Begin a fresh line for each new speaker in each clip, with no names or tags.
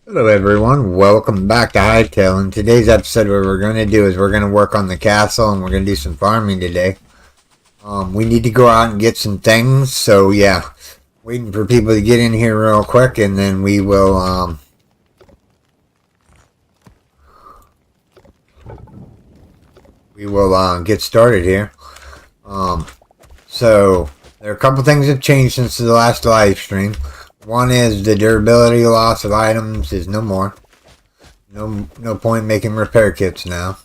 Hello everyone, welcome back to Hytale. In today's episode, what we're going to do is we're going to work on the castle and we're going to do some farming today. We need to go out and get some things, so yeah, waiting for people to get in here real quick and then we will get started here. So there are a couple things that have changed since the last live stream. One is the durability loss of items is no more. No point making repair kits now.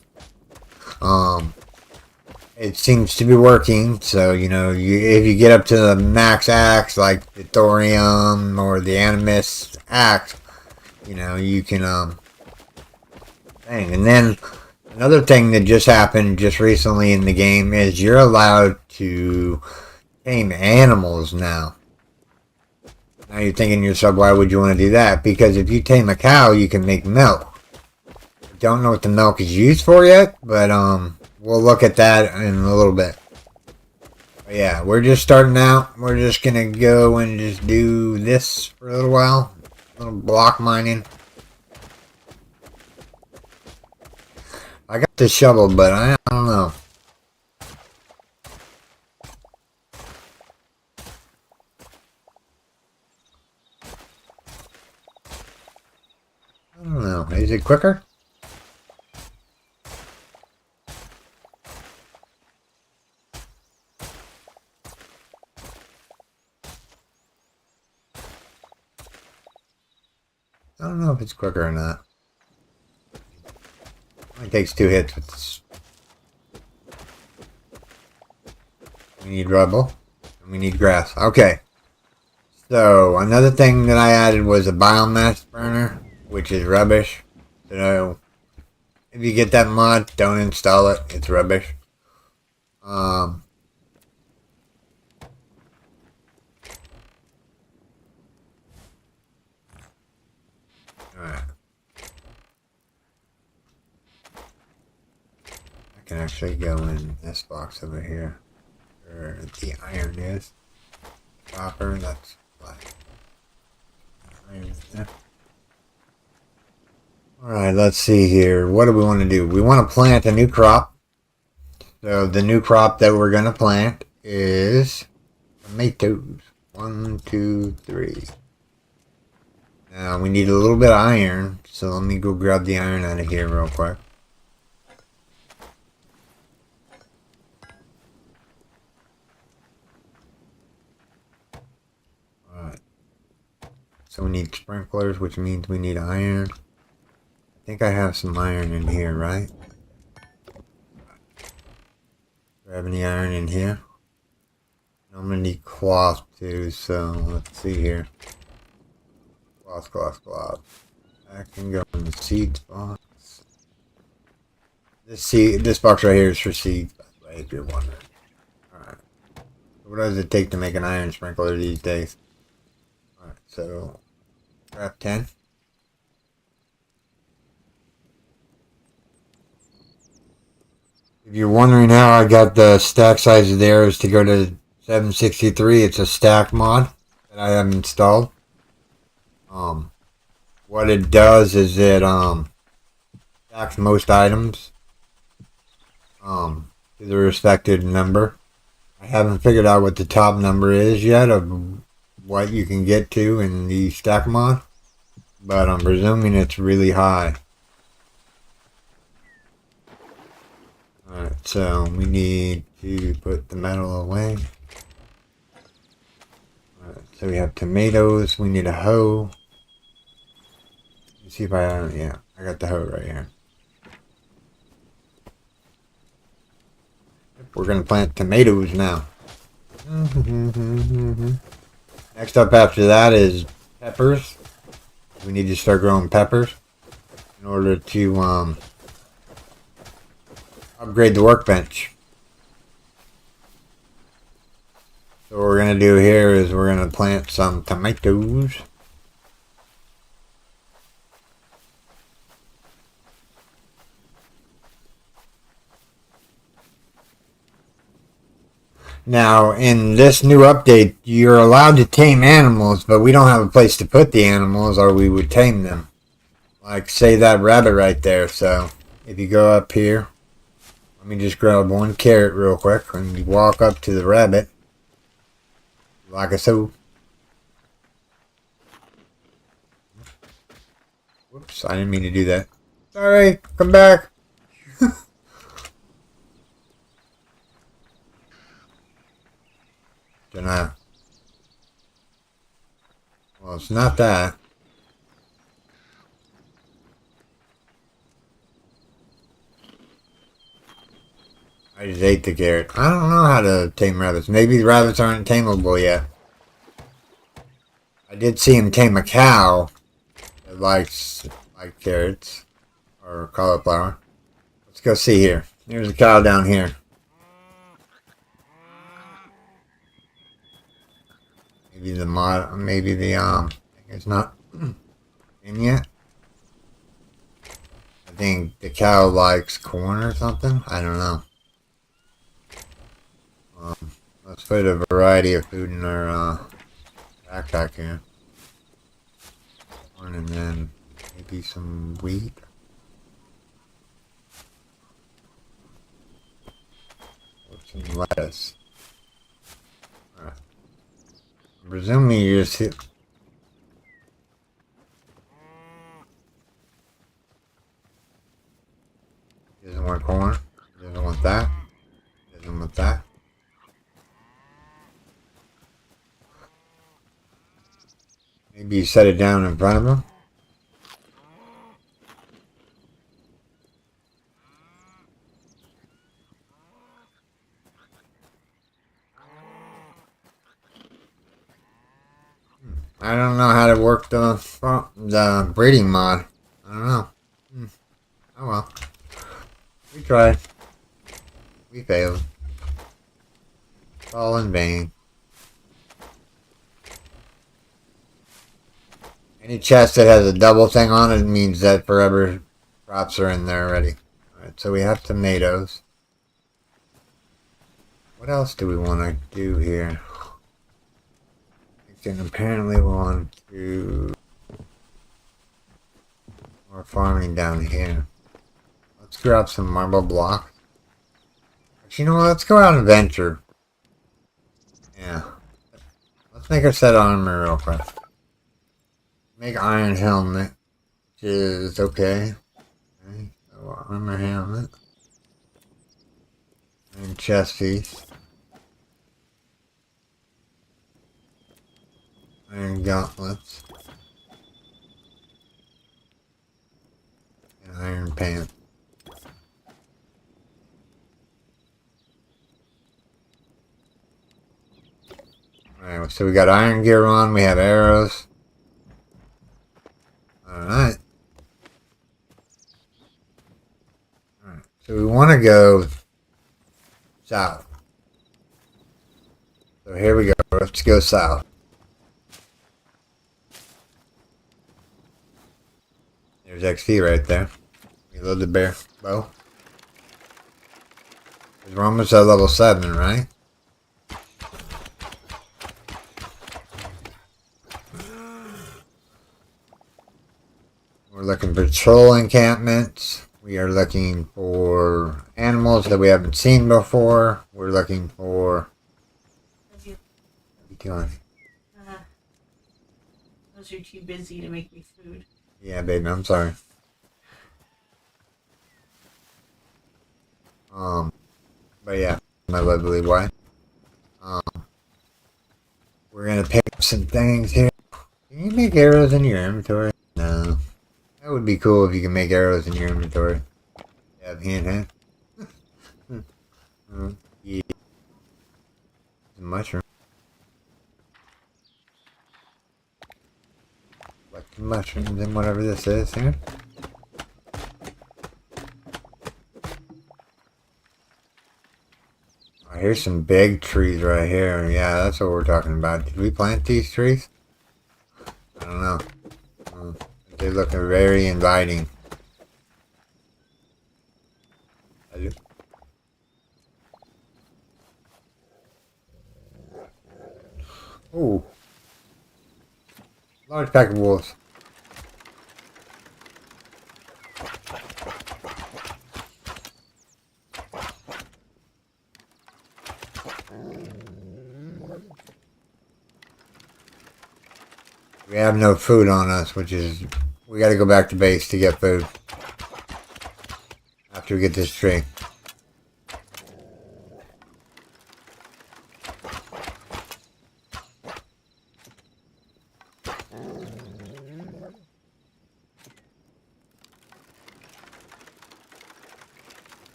It seems to be working, so you know, if you get up to the max axe like the thorium or the animus axe, you know, you can and then another thing that just happened just recently in the game is you're allowed to tame animals now. Now you're thinking to yourself, why would you want to do that? Because if you tame a cow, you can make milk. I don't know what the milk is used for yet, but we'll look at that in a little bit. But yeah, we're just starting out. We're just gonna go and just do this for a little while. A little block mining. I got the shovel, but I don't know. I don't know. Is it quicker? I don't know if it's quicker or not. Only takes 2 hits with this. We need rubble. And we need grass. Okay. So, another thing that I added was a biomass burner, which is rubbish. So, if you get that mod, don't install it. It's rubbish. Alright. I can actually go in this box over here, where the iron is. Copper, that's black. Iron there. Alright, let's see here. What do we want to do? We want to plant a new crop. So the new crop that we're going to plant is tomatoes. 1, 2, 3. Now we need a little bit of iron. So let me go grab the iron out of here real quick. Alright. So we need sprinklers, which means we need iron. I think I have some iron in here, right? Grab any iron in here. I'm gonna need cloth too, so let's see here. Cloth. I can go in the seeds box. This box right here is for seeds, by the way, if you're wondering. Alright. What does it take to make an iron sprinkler these days? Alright, so grab 10. If you're wondering how I got the stack size of the arrows to go to 763, it's a stack mod that I have installed. What it does is it stacks most items to the respected number. I haven't figured out what the top number is yet of what you can get to in the stack mod, but I'm presuming it's really high. Alright, so we need to put the metal away. Alright, so we have tomatoes, we need a hoe. Let's see if yeah, I got the hoe right here. We're gonna plant tomatoes now. Next up after that is peppers. We need to start growing peppers in order to upgrade the workbench. So what we're going to do here is we're going to plant some tomatoes. Now, in this new update, you're allowed to tame animals, but we don't have a place to put the animals or we would tame them. like say that rabbit right there. So if you go up here, let me just grab one carrot real quick and you walk up to the rabbit like so. Whoops, I didn't mean to do that. Sorry, come back. Don't know. Well, it's not that. I just ate the carrot. I don't know how to tame rabbits. Maybe the rabbits aren't tameable yet. I did see him tame a cow that likes like carrots or cauliflower. Let's go see here. There's a cow down here. Maybe the it's not in yet. I think the cow likes corn or something. I don't know. Let's put a variety of food in our backpack here. Corn and then maybe some wheat. Or some lettuce. Alright. Presumably you just hit. He doesn't want corn. He doesn't want that. He doesn't want that. Maybe you set it down in front of him. I don't know how to work the breeding mod. I don't know. Oh well. We tried. We failed. It's all in vain. Any chest that has a double thing on it means that forever crops are in there already. Alright, so we have tomatoes. What else do we want to do here? And apparently we want to more farming down here. Let's grab some marble block. Actually, you know what? Let's go out and venture. Yeah. Let's make our set armor real quick. Make iron helmet, which is okay. Okay, so armor helmet. And chest piece. Iron gauntlets. And iron pants. Alright, so we got iron gear on, we have arrows. Alright. Alright, so we want to go south. So here we go, let's go south. There's XP right there. Reload the bear bow. We're almost at level 7, right? We're looking for troll encampments. We are looking for animals that we haven't seen before. We're looking for...
What are you
doing?
Those are too busy to make me food.
Yeah, baby, I'm sorry. But yeah, my lovely wife. We're gonna pick up some things here. Can you make arrows in your inventory? No. That would be cool if you can make arrows in your inventory. Yeah, hand. Yeah. The mushroom. Like the mushrooms and whatever this is here. Oh, here's some big trees right here. Yeah, that's what we're talking about. Did we plant these trees? I don't know. They look very inviting. Ooh. Large pack of wolves. We have no food on us, which is... We gotta go back to base to get food. After we get this tree.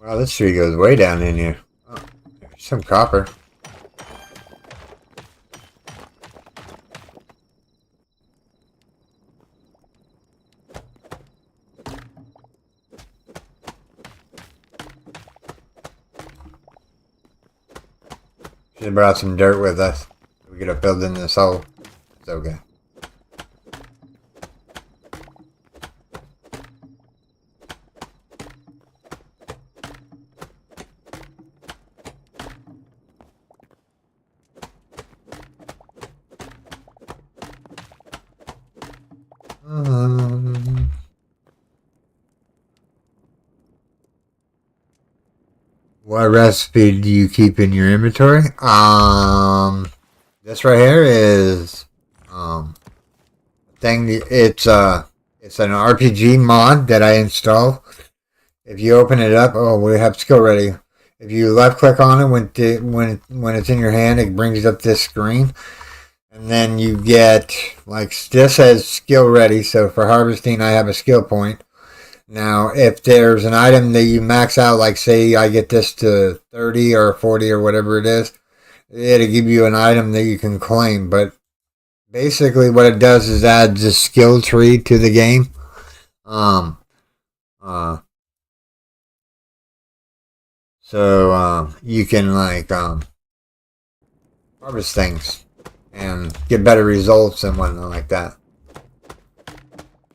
Wow, this tree goes way down in here. Oh, there's some copper. Should have brought some dirt with us. We could have filled in this hole. It's okay. What recipe do you keep in your inventory? This right here is it's an RPG mod that I installed. If you open it up, oh, we have skill ready. If you left click on it when it's in your hand, it brings up this screen. And then you get, like, this says skill ready. So for harvesting, I have a skill point. Now, if there's an item that you max out, like say I get this to 30 or 40 or whatever it is, it'll give you an item that you can claim. But basically what it does is adds a skill tree to the game. So you can, like, harvest things and get better results and whatnot like that.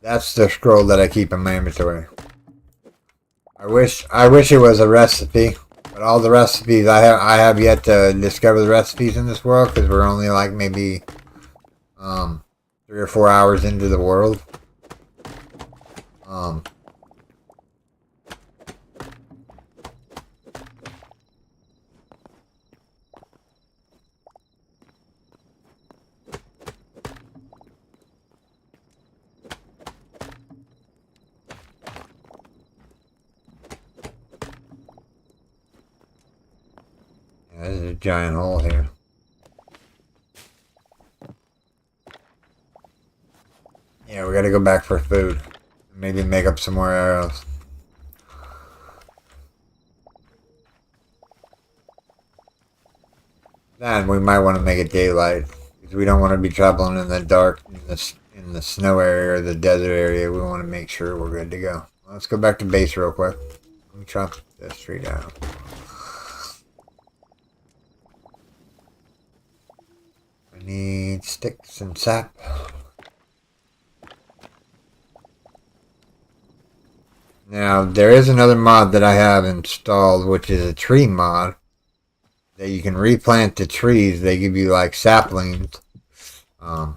That's the scroll that I keep in my inventory. I wish it was a recipe, but all the recipes I have yet to discover the recipes in this world, because we're only like maybe 3 or 4 hours into the world. There's a giant hole here. Yeah, we gotta go back for food. Maybe make up some more arrows. Then we might want to make it daylight, because we don't want to be traveling in the dark in the snow area or the desert area. We want to make sure we're good to go. Let's go back to base real quick. Let me chop this tree down. I need sticks and sap. Now, there is another mod that I have installed, which is a tree mod. That you can replant the trees. They give you, like, saplings. I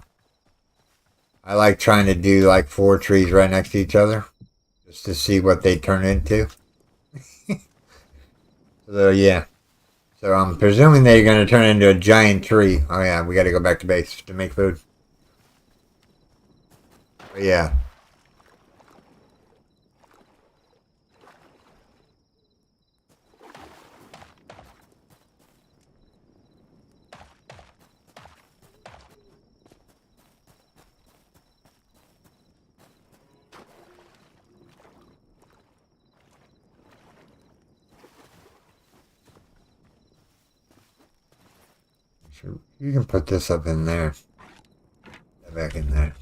like trying to do, like, 4 trees right next to each other. Just to see what they turn into. So, yeah. So I'm presuming they're going to turn into a giant tree. Oh yeah, we got to go back to base to make food. But yeah. Sure, you can put this up in there. Back in there.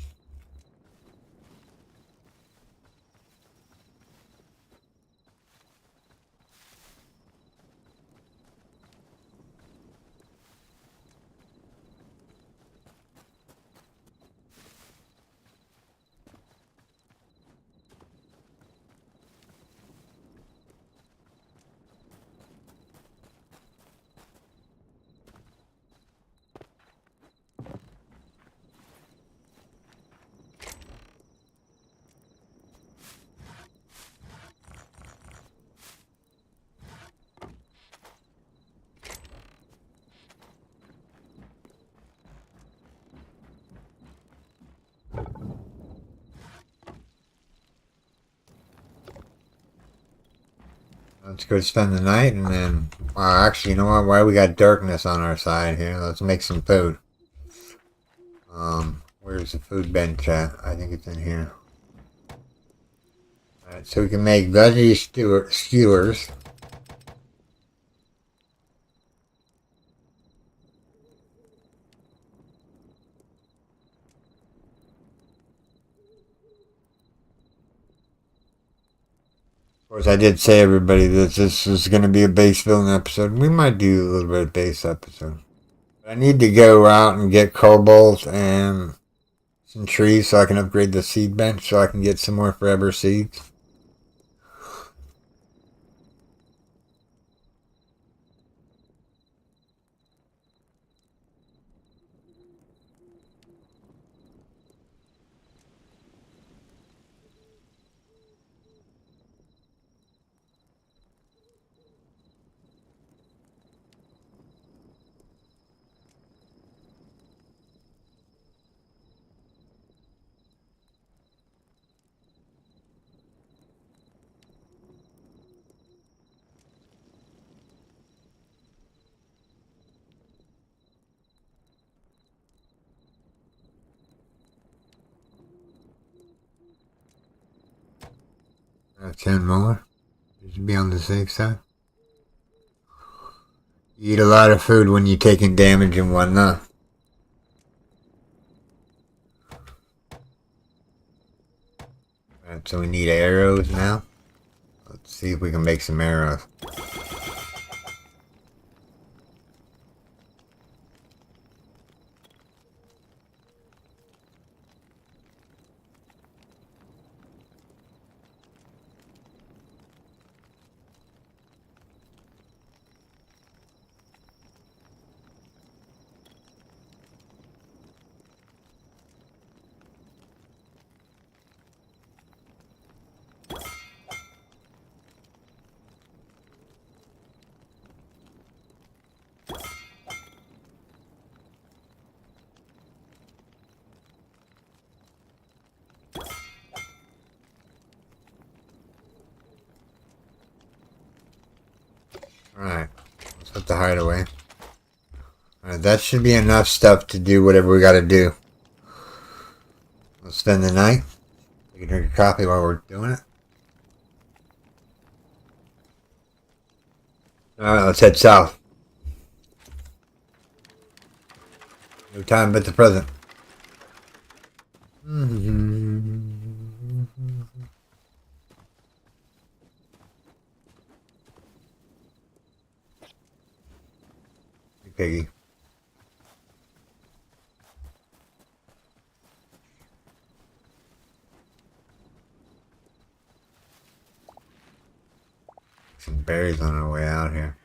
Let's go spend the night and then... actually, you know what? Why we got darkness on our side here? Let's make some food. Where's the food bench at? I think it's in here. Alright, so we can make veggie skewers. Of course, I did say, everybody, that this is going to be a base building episode. We might do a little bit of base episode. But I need to go out and get cobalt and some trees so I can upgrade the seed bench so I can get some more forever seeds. That's 10 more. Just to be on the safe side. You eat a lot of food when you're taking damage and whatnot. Alright, so we need arrows now. Let's see if we can make some arrows. Alright, let's put the hideaway. Alright, that should be enough stuff to do whatever we gotta do. Let's spend the night. We can drink a coffee while we're doing it. Alright, let's head south. No time but the present. Piggy. Some berries on our way out here.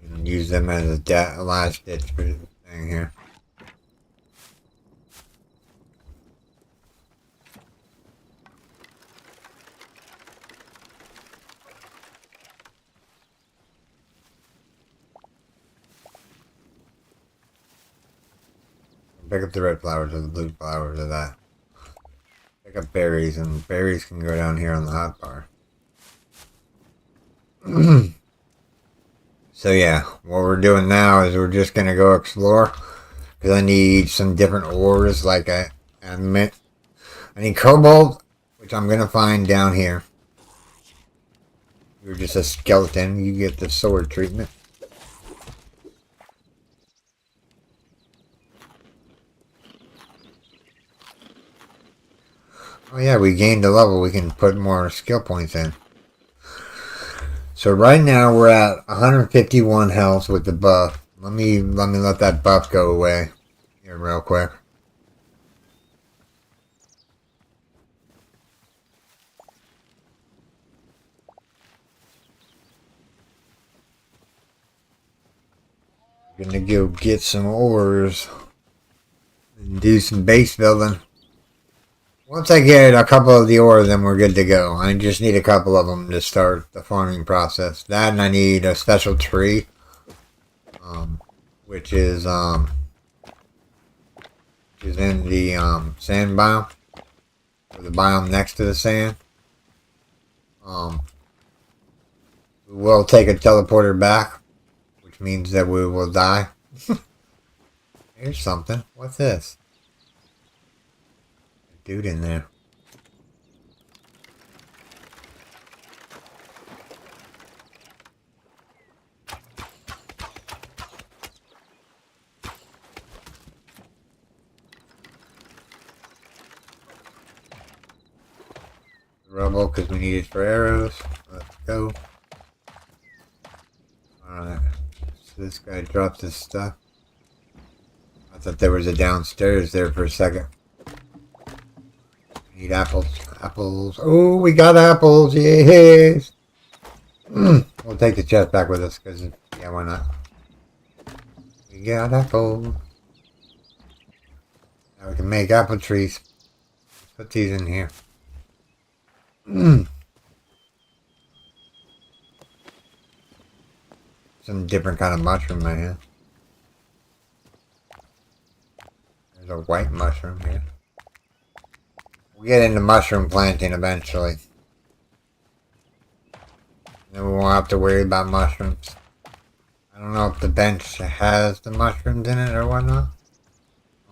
You can use them as a last ditch thing here. Pick up the red flowers or the blue flowers or that. Pick up berries, and berries can go down here on the hot bar. So yeah, what we're doing now is we're just gonna go explore. Because I need some different ores, like I admit. I need cobalt, which I'm gonna find down here. You're just a skeleton, you get the sword treatment. Oh yeah, we gained a level. We can put more skill points in. So right now we're at 151 health with the buff. Let me let that buff go away here real quick. Gonna go get some ores and do some base building. Once I get a couple of the ore, then we're good to go. I just need a couple of them to start the farming process. That, and I need a special tree, which is in the sand biome, or the biome next to the sand. We will take a teleporter back, which means that we will die. Here's something. What's this? A dude in there. Rubble, because we need it for arrows. Let's go. Alright. So this guy dropped his stuff. I thought there was a downstairs there for a second. Need apples. Apples. Oh, we got apples. Yes. We'll take the chest back with us because, yeah, why not? We got apples. Now we can make apple trees. Let's put these in here. Some different kind of mushroom right here. There's a white mushroom here. We'll get into mushroom planting eventually. Then we won't have to worry about mushrooms. I don't know if the bench has the mushrooms in it or whatnot.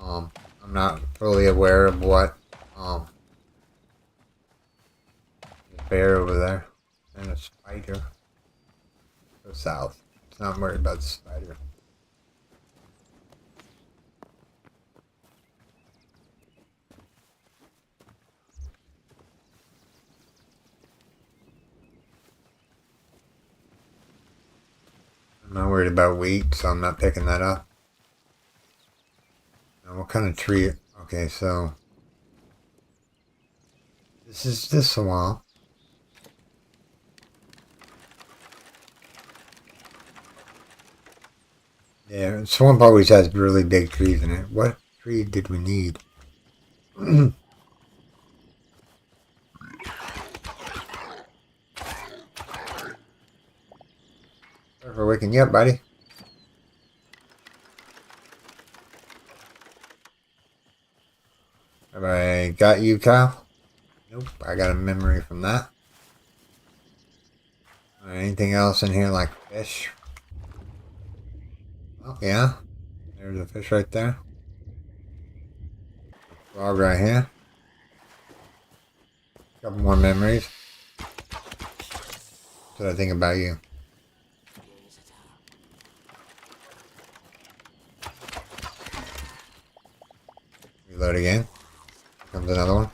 I'm not fully aware of what the bear over there and a spider. Go south. It's not worried about the spider. I'm not worried about wheat, so I'm not picking that up. Now, what kind of tree? Okay, so this is the swamp. Yeah, swamp always has really big trees in it. What tree did we need? Sorry for waking you up, buddy. Have I got you, Kyle? Nope, I got a memory from that. Anything else in here like fish? Oh, yeah. There's a fish right there. Frog right here. Couple more memories. What did I think about you? Reload again. Here comes another one.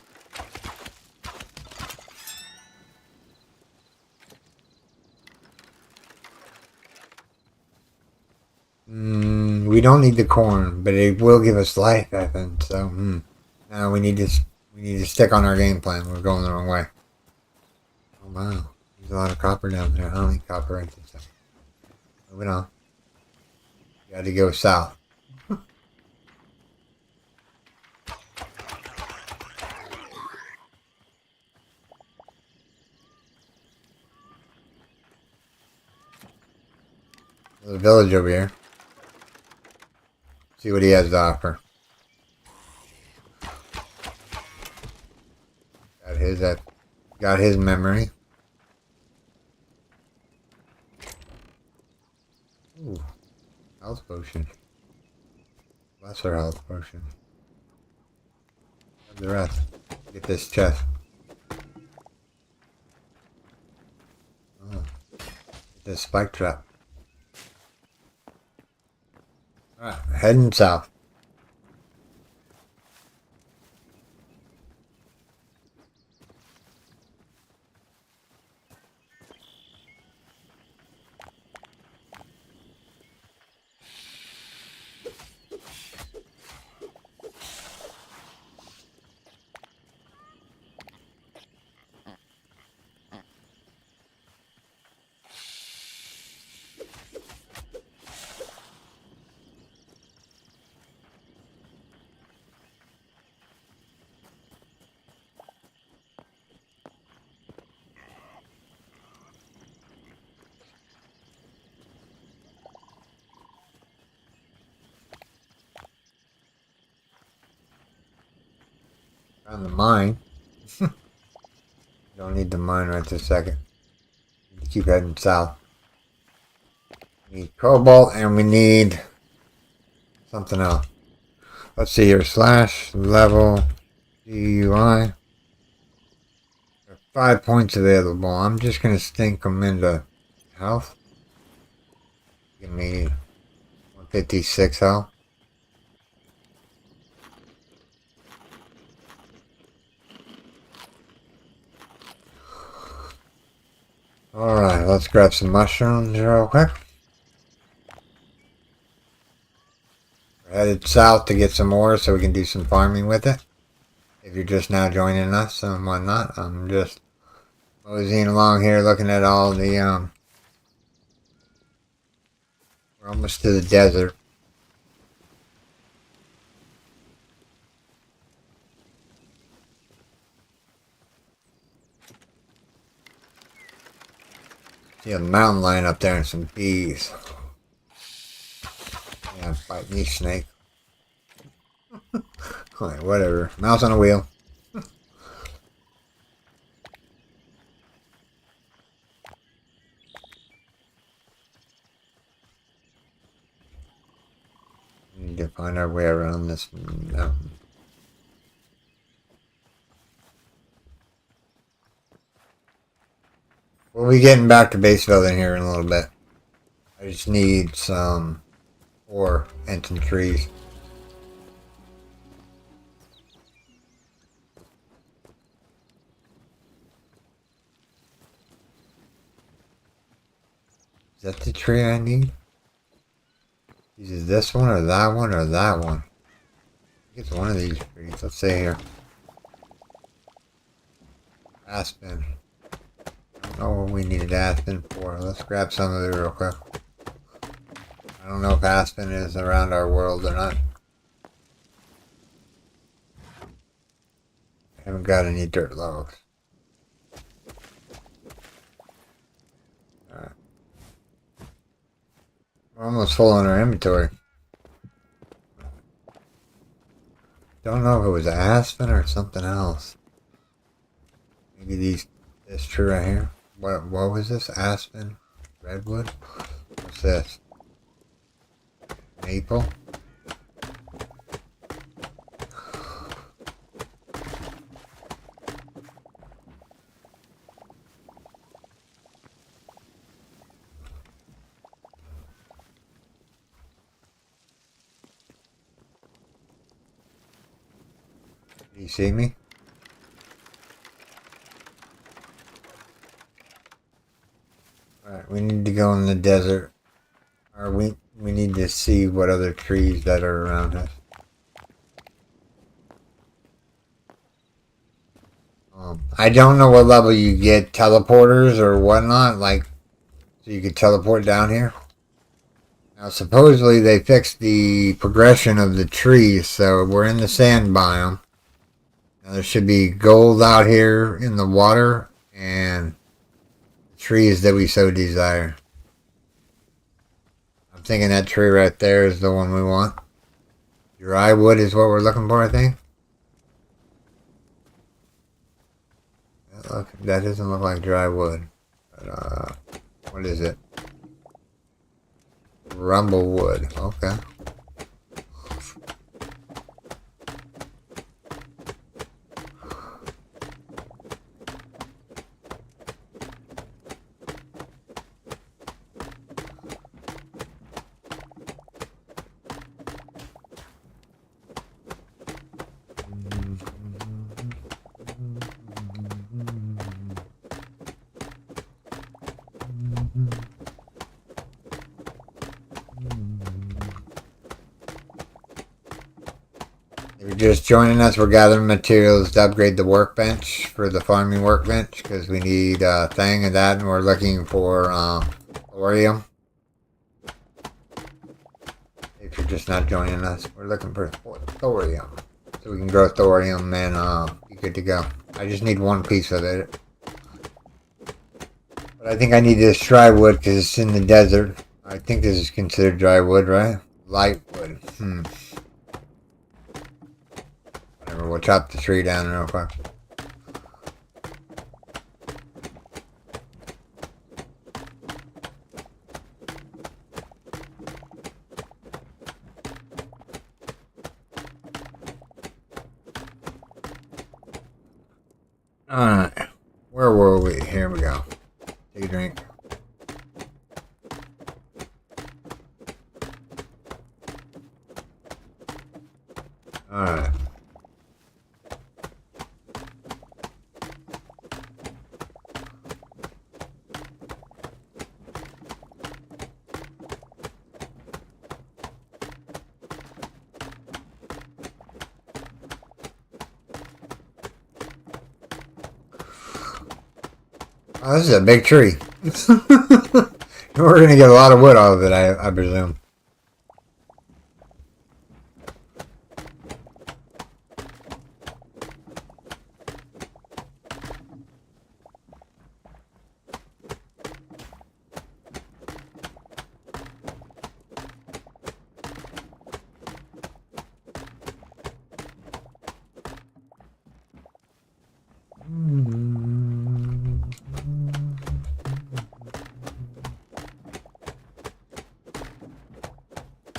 We don't need the corn, but it will give us life, I think. So, now we need to stick on our game plan. We're going the wrong way. Oh wow, there's a lot of copper down there. I don't need copper right there. Moving on. You got to go south. There's a village over here. See what he has to offer. Got his memory. Ooh, health potion. Lesser health potion. Have the rest. Get this chest. Oh, get this spike trap. Alright, heading south. Found the mine. Don't need the mine right this second. Keep heading south. We need cobalt and we need something else. Let's see here. /level GUI. 5 points available. I'm just going to stink them into health. Give me 156 health. Alright, let's grab some mushrooms real quick. We're headed south to get some ore so we can do some farming with it. If you're just now joining us and whatnot, I'm just moseying along here looking at all the, we're almost to the desert. See a mountain lion up there and some bees. Yeah, bite me, snake. Alright, whatever. Mouse on a wheel. We need to find our way around this mountain. We'll be getting back to base building here in a little bit. I just need some ore and some trees. Is that the tree I need? Is this one or that one or that one? I think it's one of these trees. Let's see here. Aspen. I don't know what we needed aspen for. Let's grab some of it real quick. I don't know if aspen is around our world or not. Haven't got any dirt logs. Alright. We're almost full on our inventory. Don't know if it was aspen or something else. Maybe this tree right here. What was this? Aspen? Redwood? What's this? Maple? Do you see me? Alright, we need to go in the desert. Or we need to see what other trees that are around us. I don't know what level you get teleporters or whatnot, like, so you could teleport down here. Now, supposedly they fixed the progression of the trees, so we're in the sand biome. Now, there should be gold out here in the water, and trees that we so desire. I'm thinking that tree right there is the one we want. Dry wood is what we're looking for, I think. That doesn't look like dry wood. But, what is it? Rumble wood. Okay. If you're just joining us, we're gathering materials to upgrade the workbench for the farming workbench because we need a thing of that, and we're looking for thorium. If you're just not joining us, we're looking for thorium so we can grow thorium and be good to go. I just need one piece of it. But I think I need this dry wood because it's in the desert. I think this is considered dry wood, right? Light wood. Here, we'll chop the tree down real quick. Alright. Where were we? Here we go. Take a drink. Alright. Oh, this is a big tree. We're gonna get a lot of wood out of it, I presume.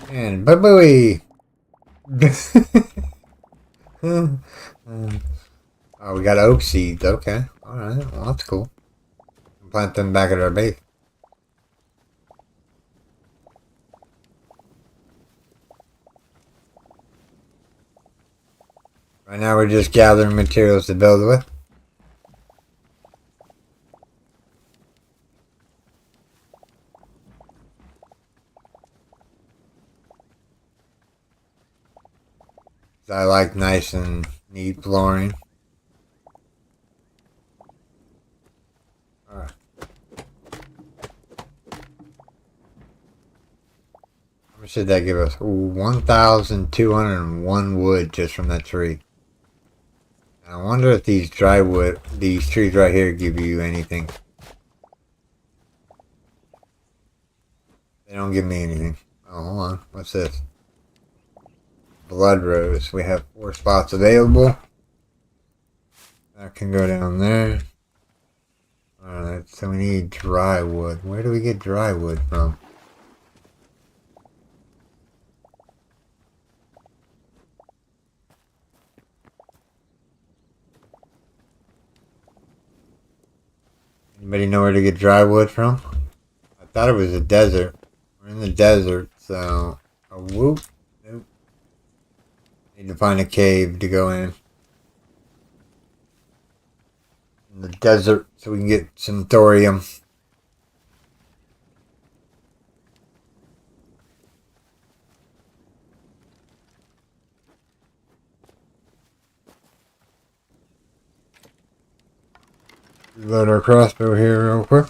And bye-bye. Oh, we got oak seeds. Okay. Alright. Well, that's cool. Plant them back at our base. Right now we're just gathering materials to build with. I like nice and neat flooring. Alright. How much did that give us? Ooh, 1,201 wood just from that tree. I wonder if these these trees right here give you anything. They don't give me anything. Oh, hold on. What's this? Blood rose. We have 4 spots available. That can go down there. Alright, so we need dry wood. Where do we get dry wood from? Anybody know where to get dry wood from? I thought it was a desert. We're in the desert, so... a whoop. Nope. Need to find a cave to go in the desert so we can get some thorium. Reload our crossbow here real quick.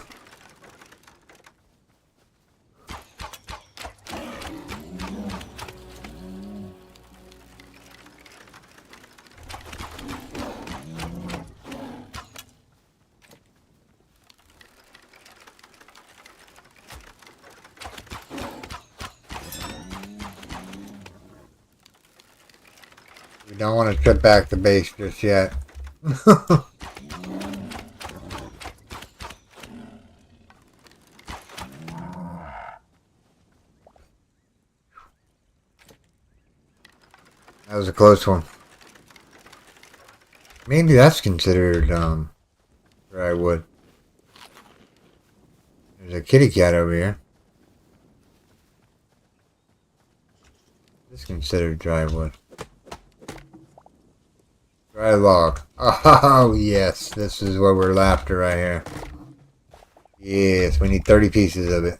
We don't want to trip back the base just yet. That was a close one. Maybe that's considered dry wood. There's a kitty cat over here. This is considered dry wood. Dry log. Oh yes, this is what we're after right here. Yes, we need 30 pieces of it.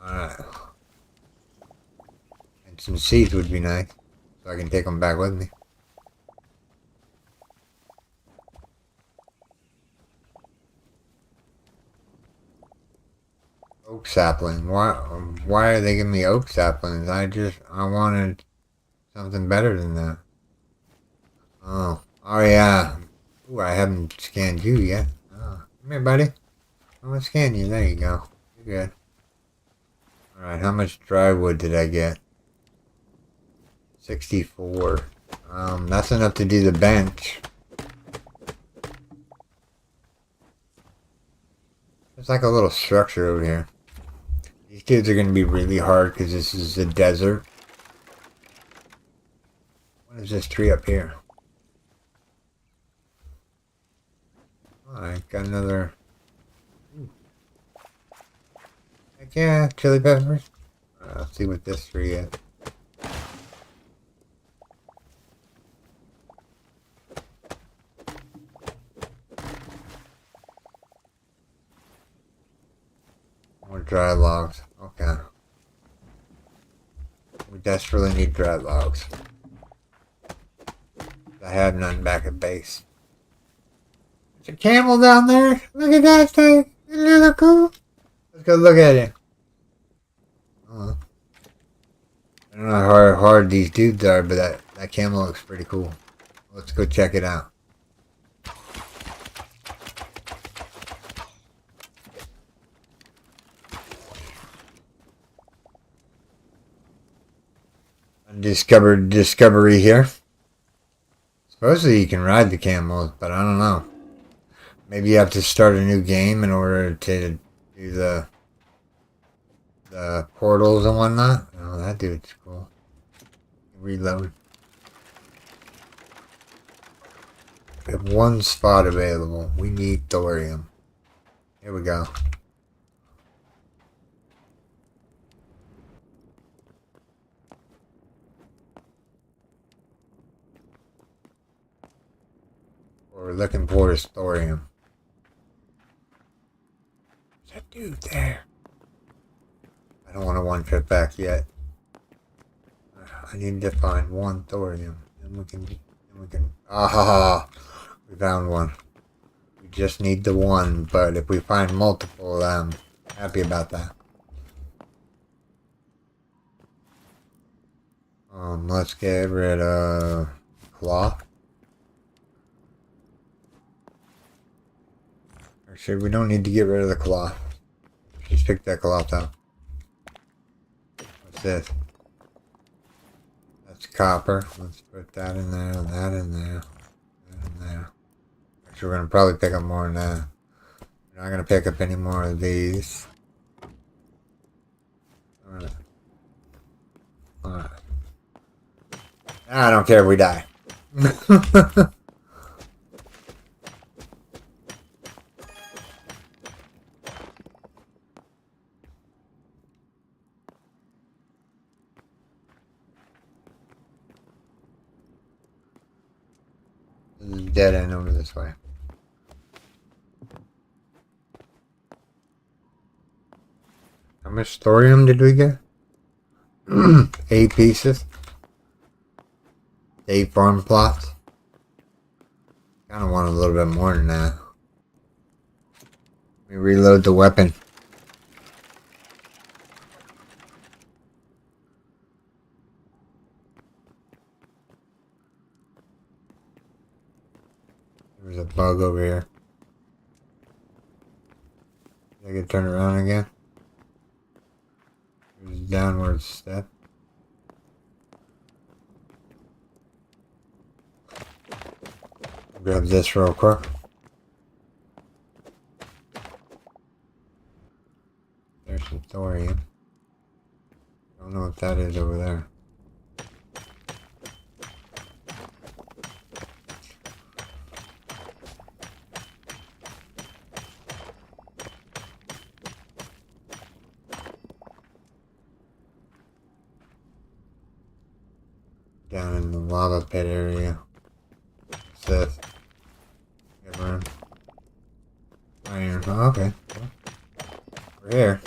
Alright. And some seeds would be nice. So I can take them back with me. Oak sapling. Why are they giving me oak saplings? I wanted something better than that. Oh yeah. Ooh, I haven't scanned you yet. Oh, come here, buddy. I'm gonna scan you. There you go. You're good. Alright, how much dry wood did I get? 64. That's enough to do the bench. There's like a little structure over here. These dudes are going to be really hard because this is a desert. What is this tree up here? Alright, got another... Heck yeah, chili peppers. Let's see what this tree is. More dry logs. Okay. We desperately need dry logs. I have none back at base. There's a camel down there. Look at that thing. Isn't that look cool? Let's go look at it. I don't know how hard these dudes are, but that camel looks pretty cool. Let's go check it out. Undiscovered discovery here. Supposedly you can ride the camels, but I don't know. Maybe you have to start a new game in order to do the portals and whatnot. Oh, that dude's cool. Reload. We have one spot available. We need thorium. Here we go. What we're looking for is thorium. There's that dude there. I don't want to one trip back yet. I need to find one thorium. And we can we found one. We just need the one, but if we find multiple, I'm happy about that. Let's get rid of cloth. Actually, we don't need to get rid of the cloth. Just pick that cloth up. What's this? That's copper. Let's put that in there, that in there, that in there. Actually, we're going to probably pick up more than that. We're not going to pick up any more of these. Alright. I don't care if we die. Dead end over this way. How much thorium did we get? 8 pieces. 8 farm plots. Kinda want a little bit more than that. Let me reload the weapon. There's a bug over here. I can turn around again. There's a downward step. Grab this real quick. There's some thorium. Don't know what that is over there. Down in the lava pit area. What's this? Iron. Oh, okay. We're here.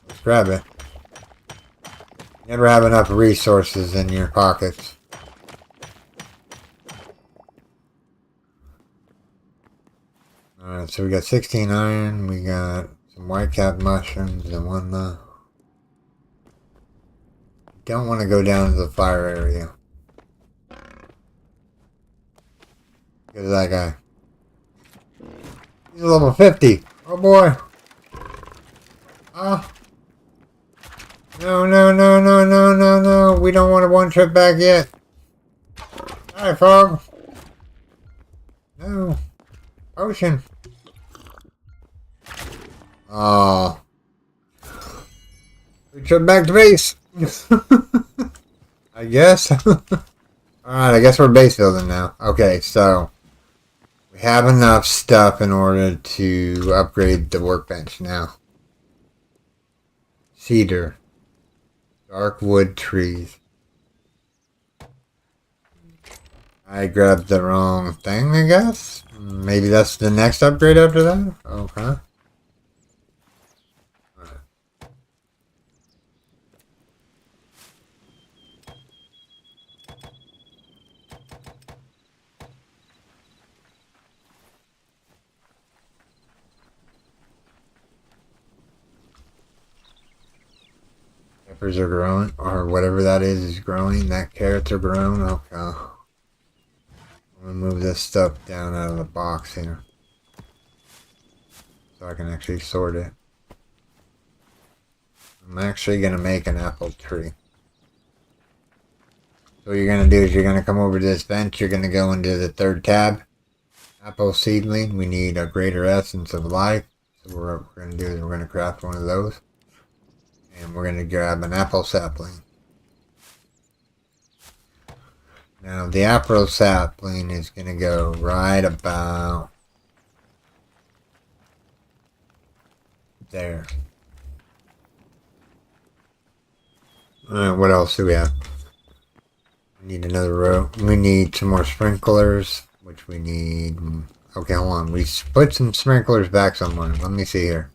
Let's grab it. Never have enough resources in your pockets. Alright, so we got 16 iron, we got some white-cap mushrooms and whatnot. Don't want to go down to the fire area. Look at that guy. He's level 50. Oh boy. Oh. No. We don't want to one trip back yet. Hi, frog. No. Ocean. Oh. Return back to base. I guess. Alright, I guess we're base building now. Okay, so we have enough stuff in order to upgrade the workbench now. Cedar. Dark wood trees. I grabbed the wrong thing, I guess? Maybe that's the next upgrade after that? Okay. Peppers are growing, or whatever that is growing. That carrots are growing. Okay. I'm gonna move this stuff down out of the box here, so I can actually sort it. I'm actually gonna make an apple tree. So what you're gonna do is you're gonna come over to this bench. You're gonna go into the third tab. Apple seedling. We need a greater essence of life. So what we're gonna do is we're gonna craft one of those. And we're going to grab an apple sapling. Now the apple sapling is going to go right about there. Alright, what else do we have? We need another row. We need some more sprinklers, which we need... Okay, hold on. We put some sprinklers back somewhere. Let me see here.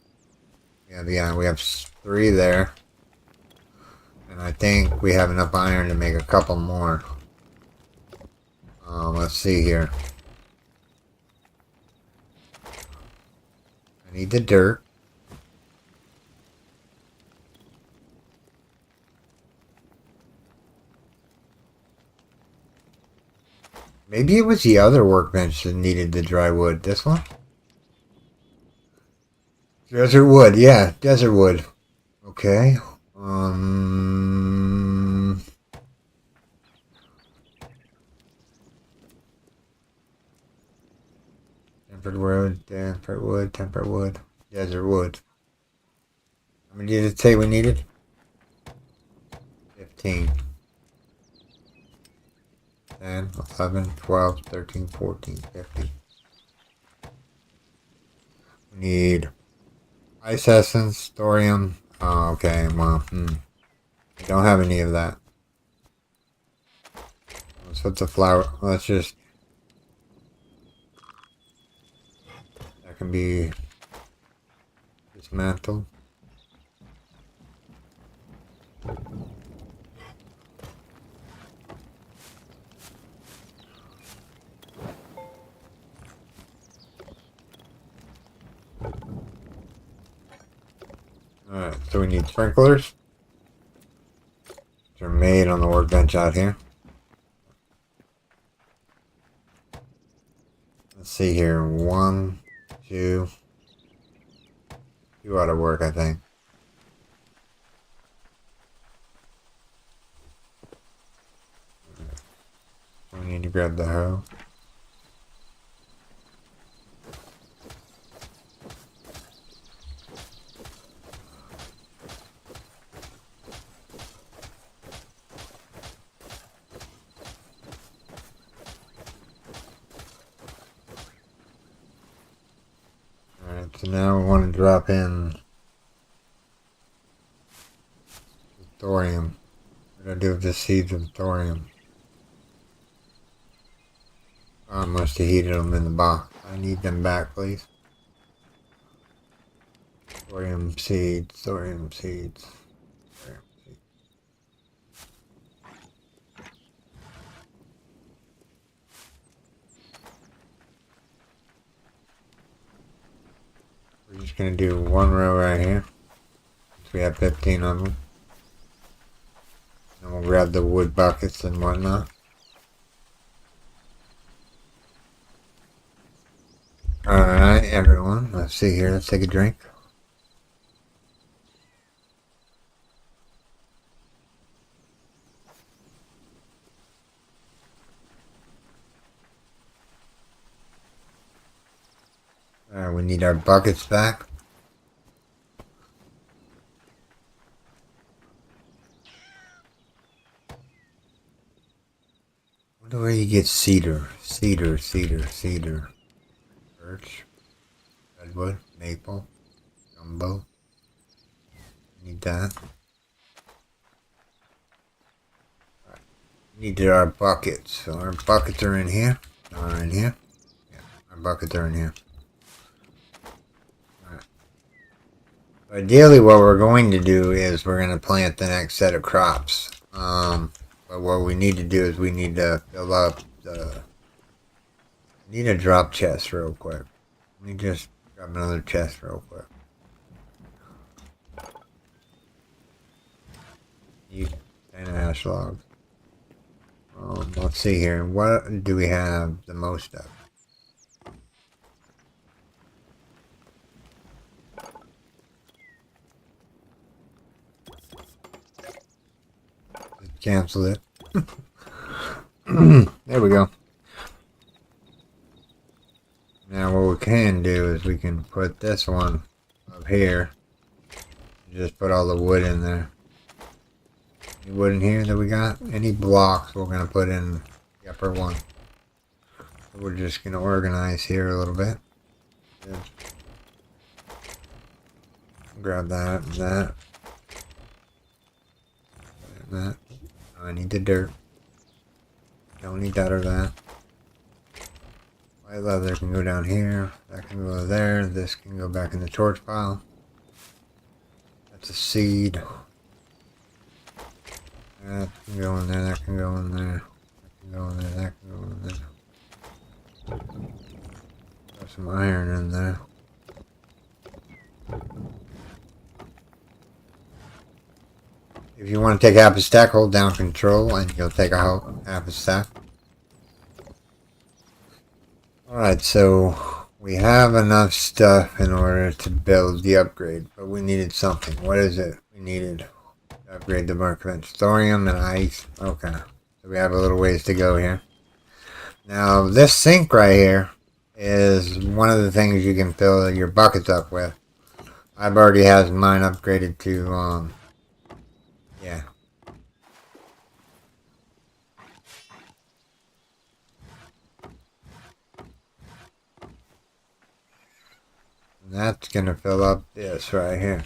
Yeah, we have 3 there. And I think we have enough iron to make a couple more. Let's see here. I need the dirt. Maybe it was the other workbench that needed the dry wood. This one? Desert wood, yeah, desert wood. Okay. Tempered wood, desert wood. How many did it say we needed? 15. 10, 11, 12, 13, 14, 15. We need ice essence, thorium. Oh, okay, well, we don't have any of that. Let's put the flower. Let's just. That can be dismantled. Alright, so we need sprinklers. They're made on the workbench out here. Let's see here. 1, 2. 2 ought to work, I think. We need to grab the hoe. Alright, so now we want to drop in thorium. What do I do with the seeds of thorium? Oh, I must have heated them in the box. I need them back, please. Thorium seeds, thorium seeds. Thorium seeds. We're just going to do 1 row right here. So we have 15 of them. And we'll grab the wood buckets and whatnot. Alright, everyone. Let's see here. Let's take a drink. Alright, we need our buckets back. I wonder where you get cedar. Cedar. Birch. Redwood. Maple. Gumbo. Need that. Alright. Needed our buckets. So our buckets are in here. Are in here. Yeah, our buckets are in here. Ideally, what we're going to do is we're going to plant the next set of crops. But what we need to do is we need to fill up the... Need a drop chest real quick. Let me just grab another chest real quick. Use 10 ash logs. Let's see here. What do we have the most of? Cancel it. There we go. Now what we can do is we can put this one up here. Just put all the wood in there. Any wood in here that we got? Any blocks we're going to put in the upper one. So we're just going to organize here a little bit. Just grab that and that. And that. I need the dirt. Don't need that or that. White leather can go down here. That can go there. This can go back in the torch pile. That's a seed. That can go in there. That can go in there. That can go in there. That can go in there. Got some iron in there. If you want to take half a stack, hold down control and you'll take half a stack. Alright, so we have enough stuff in order to build the upgrade, but we needed something. What is it? We needed to upgrade the workbench. Thorium and ice. Okay, so we have a little ways to go here. Now, this sink right here is one of the things you can fill your buckets up with. I've already has mine upgraded to, yeah. And that's gonna fill up this right here.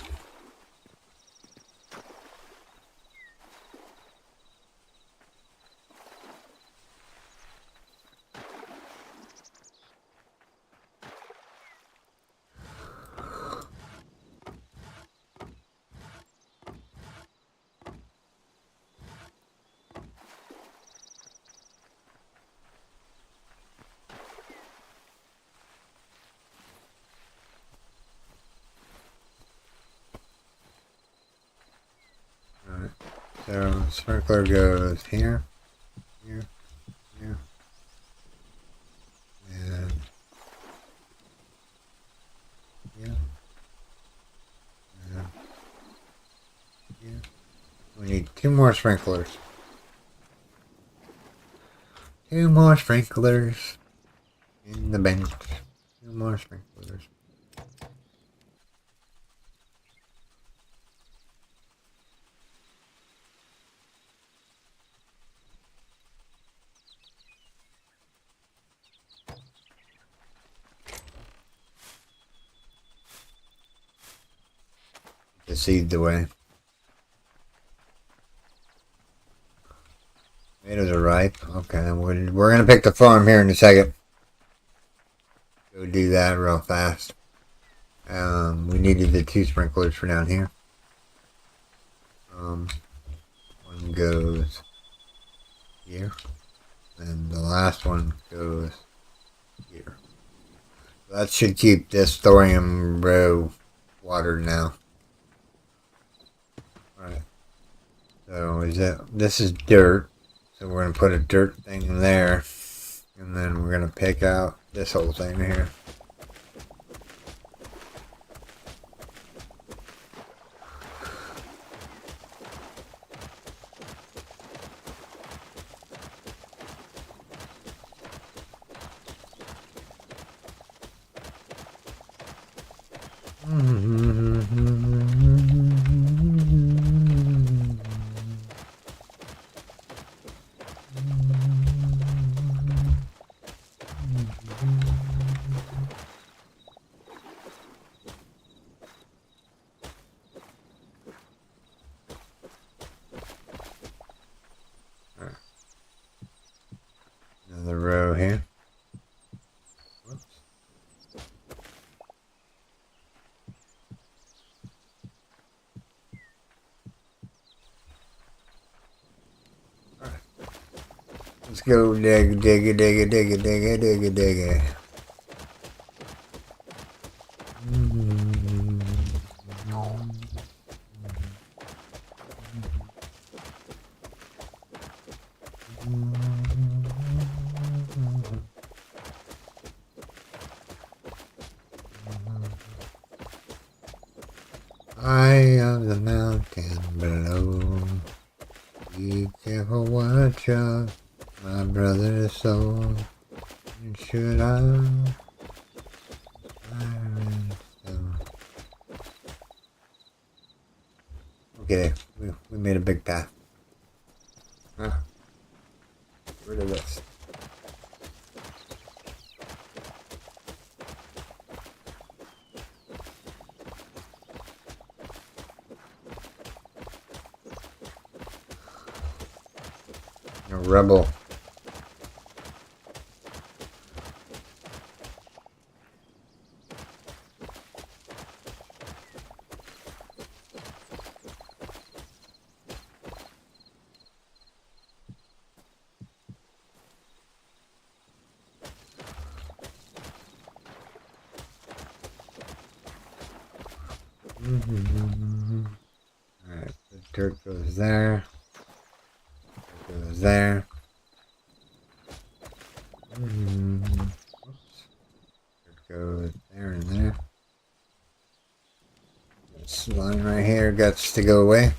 Alright, so sprinkler goes here, here, here, and here, and here. We need 2 more sprinklers. 2 more sprinklers in the bench. 2 more sprinklers. The seeds away. Tomatoes are ripe. Okay, we're gonna pick the farm here in a second. Go do that real fast. We needed the 2 sprinklers for down here. One goes here, and the last one goes here. That should keep this thorium row watered now. Alright. So this is dirt. So we're going to put a dirt thing in there. And then we're going to pick out this whole thing here. Another row here. Whoops. All right. Let's go dig, dig it, dig it, dig it, dig it, dig it, dig it. Eye of the mountain below. Be careful, watch out, my brother's soul. And should I? Okay, we made a big path. Huh. Get rid of this. A rebel. Alright, the dirt goes there. Dirt goes there. Oops. Dirt goes there and there. This line right here gets to go away.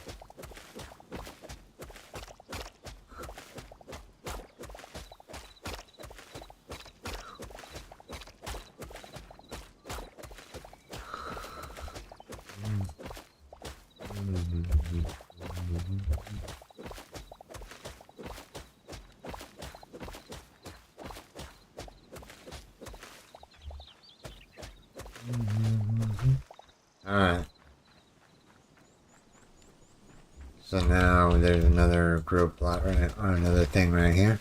Alright. So now there's another grow plot right, or another thing right here.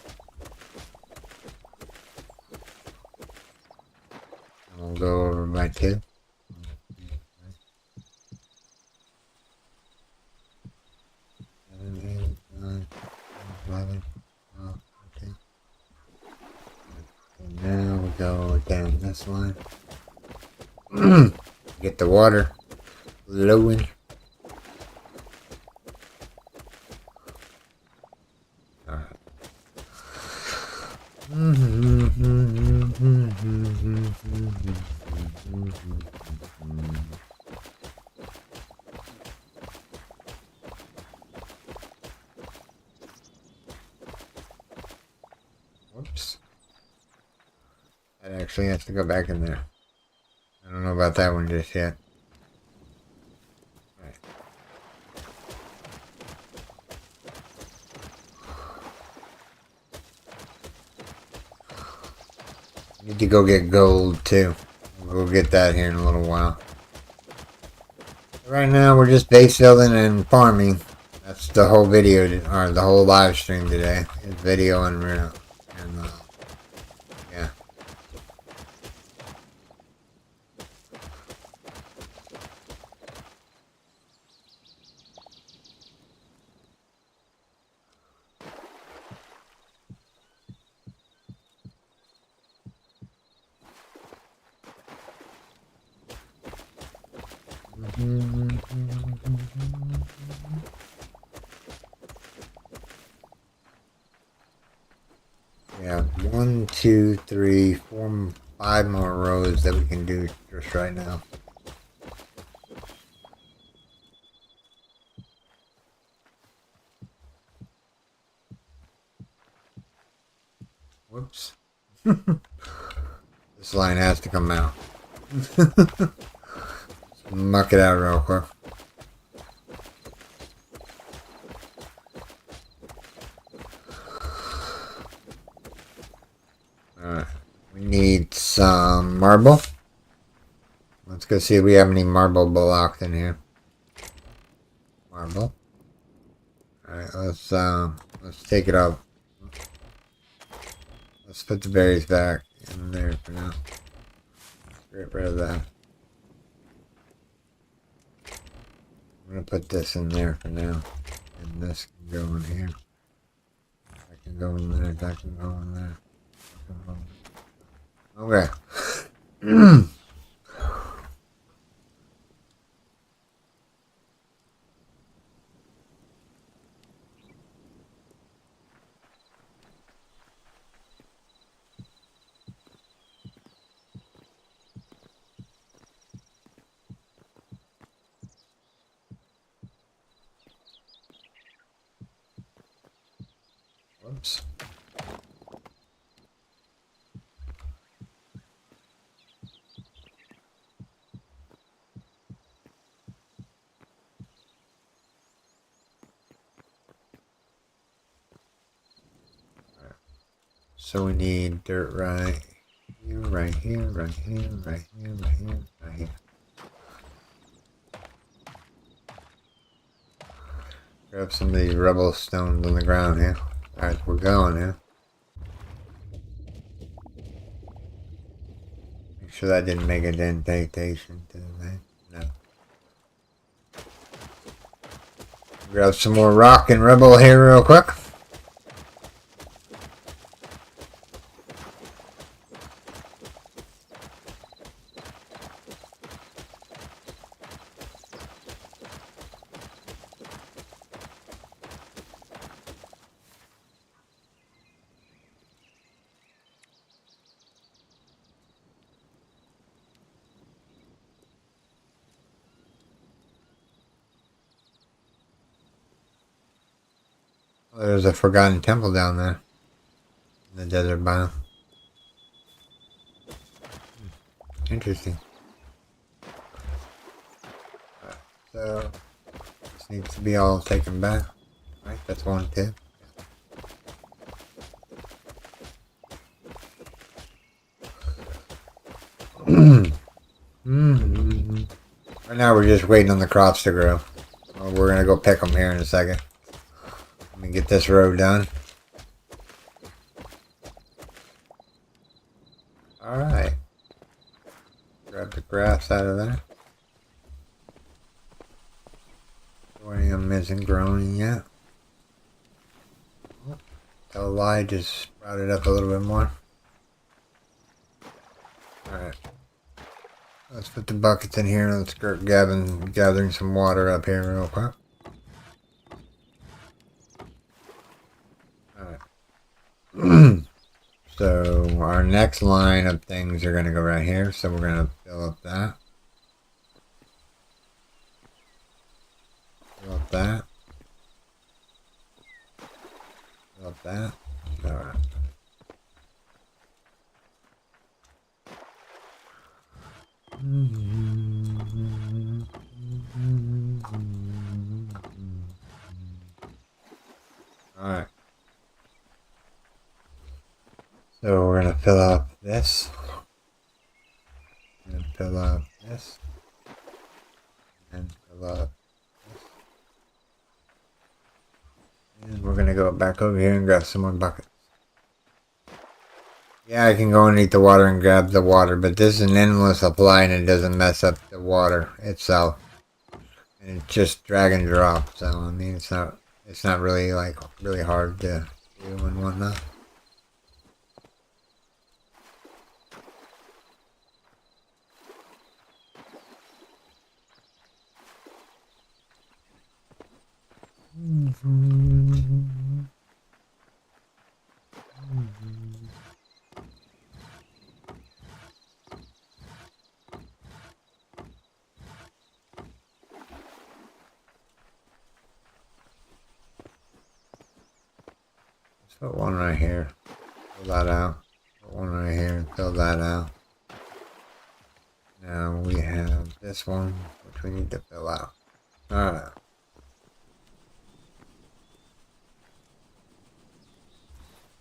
And we'll go over by 2. 7, 8, 9, 11, 12, 13. And now we go down this line. Get the water flowing. Alright. Whoops. That actually has to go back in there. I don't know about that one just yet. Right. Need to go get gold too. We'll get that here in a little while. Right now we're just base building and farming. That's the whole video, or the whole live stream today. Is video and yeah. Yeah, 1, 2, 3, 4, 5 more rows that we can do just right now. Whoops. This line has to come out. muck it out real quick. Alright. We need some marble. Let's go see if we have any marble blocked in here. Marble. Alright, let's take it out. Let's put the berries back in there for now. Get rid of that. I'm gonna put this in there for now. And this can go in here. That can go in there, that can go in there. That can go in there. Okay. Whoops. So we need dirt right here, right here, right here, right here, right here, right here. Grab some of these rubble stones on the ground here. Alright, we're going here. Make sure that didn't make a indentation to the thing. No. Grab some more rock and rubble here real quick. Oh, there's a forgotten temple down there in the desert biome. Interesting. Right, so this needs to be all taken back. Right, that's one tip. Right now we're just waiting on the crops to grow. Well, we're gonna go pick them here in a second. Let me get this row done. Alright. Grab the grass out of there. Sorghum isn't growing yet. The lie just sprouted up a little bit more. Alright. Let's put the buckets in here and let's start gathering some water up here real quick. Alright. So our next line of things are going to go right here. So we're going to fill up that. Fill up that. Fill up that. Alright. Alright. So we're going to fill up this. And fill up this. And fill up this. And we're going to go back over here and grab some more buckets. Yeah, I can go and eat the water and grab the water, but this is an endless supply and it doesn't mess up the water itself. And it's just drag and drop, so I mean it's not really like really hard to do and whatnot. Let's put one right here. Fill that out. Put one right here and fill that out. Now we have this one, which we need to fill out. Alright.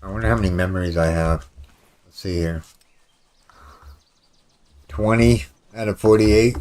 I wonder how many memories I have. Let's see here. 20 out of 48.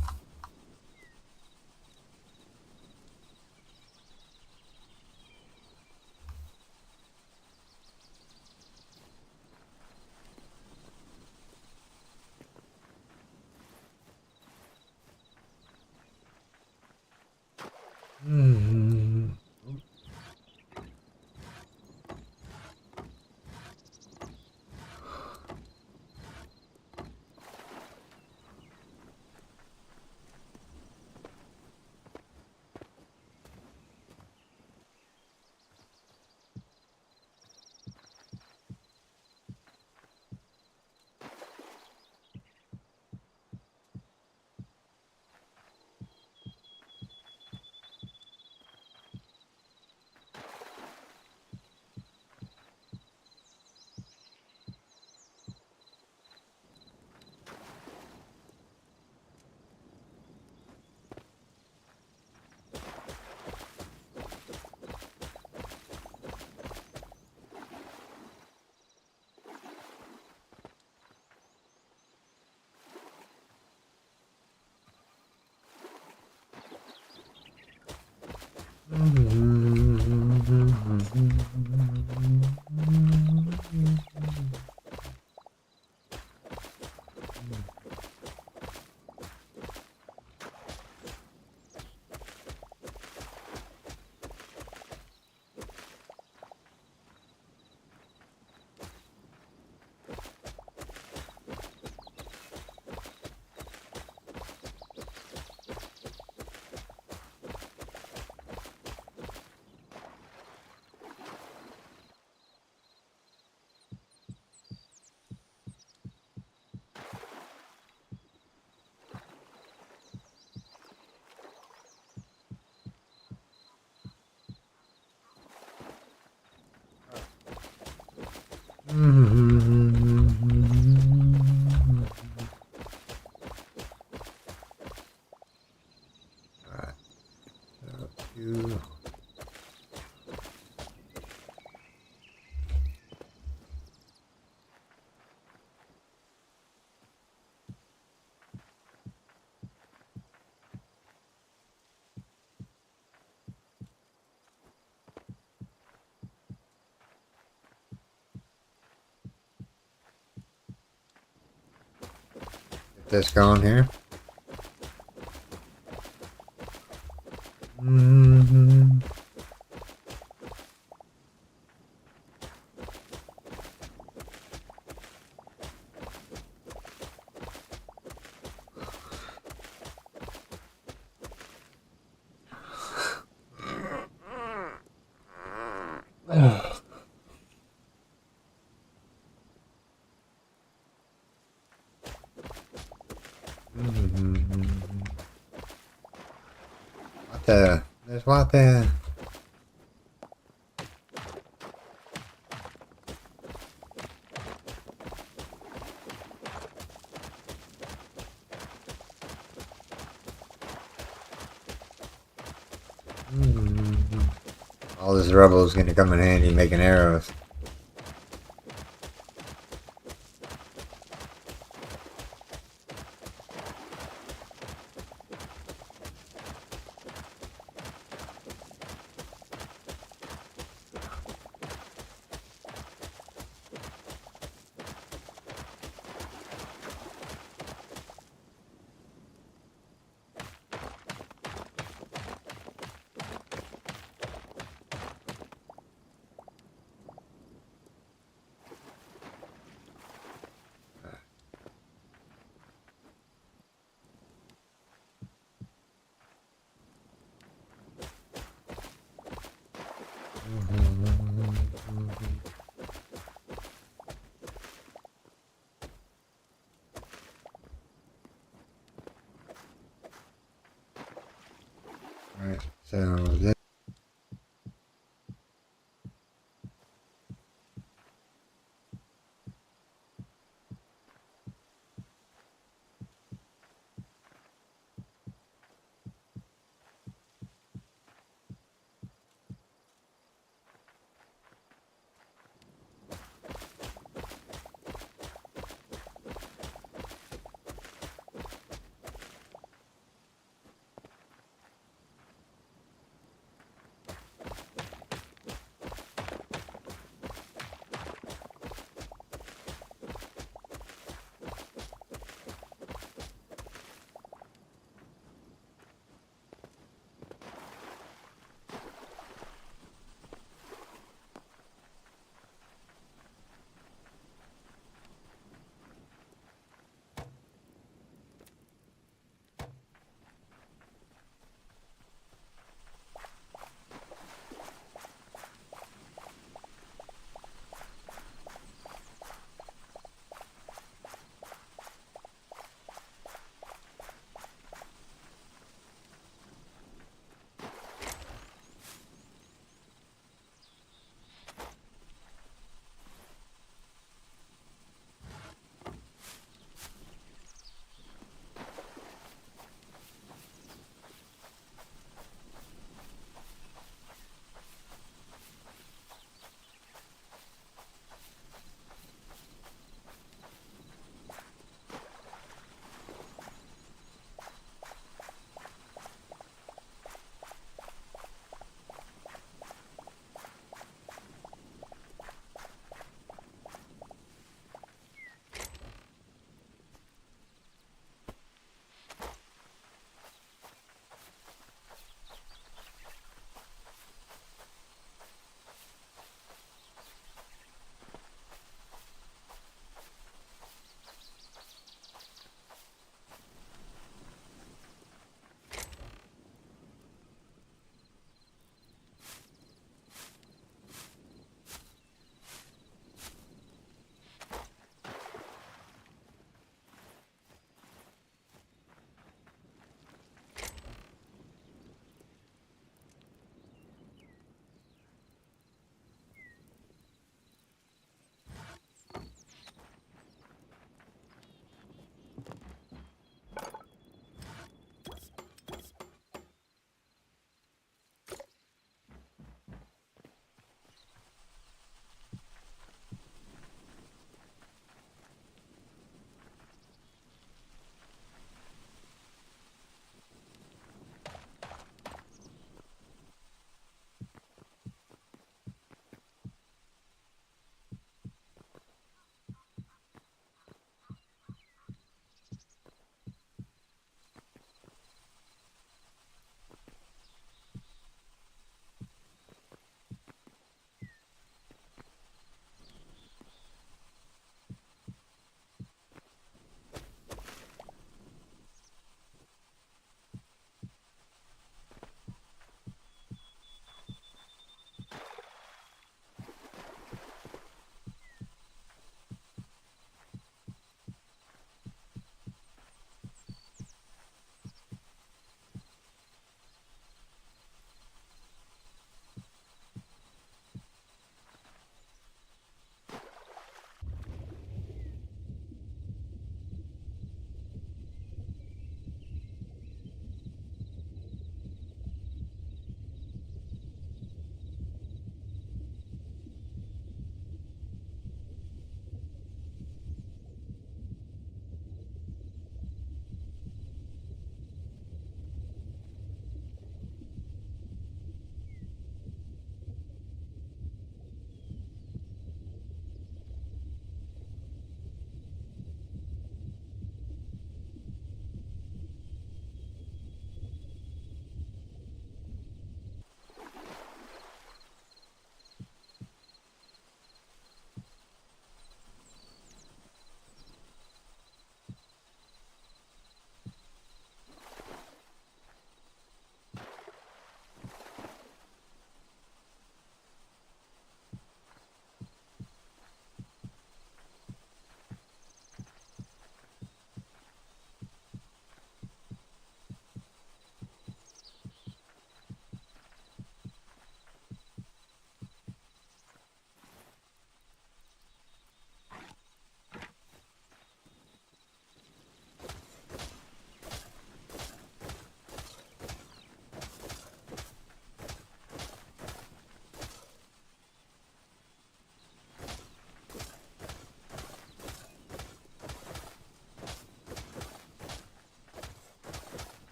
Mm-hmm. Alright. So you. Get this going here. What the? There's what the? All this rubble is gonna come in handy making arrows. Alright, so this.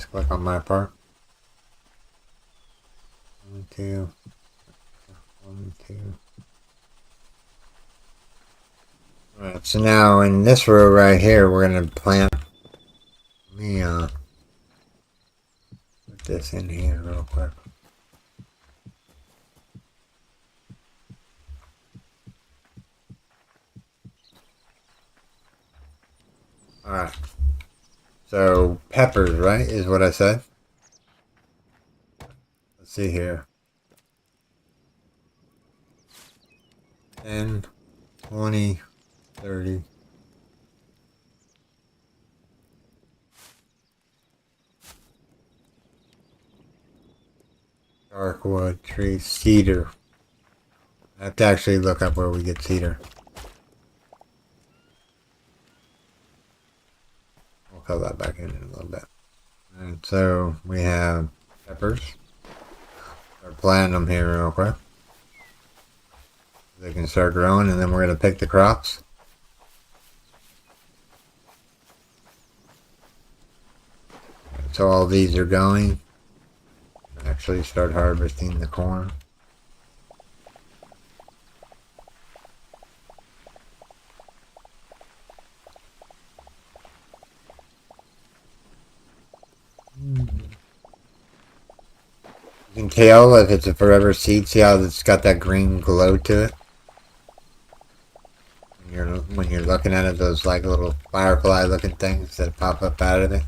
misclick on my part. 1, 2. 1, 2. Alright, so now in this row right here, we're gonna plant. Let me put this in here real quick. Alright. So peppers, right, is what I said. Let's see here. 10, 20, 30. Darkwood, tree, cedar. I have to actually look up where we get cedar. We'll fill that back in a little bit. And so we have peppers. Start planting them here real quick. They can start growing, and then we're going to pick the crops. So all these are going. Actually start harvesting the corn. You can tell if it's a forever seed. See how it's got that green glow to it? When you're looking at it, those like little firefly looking things that pop up out of it.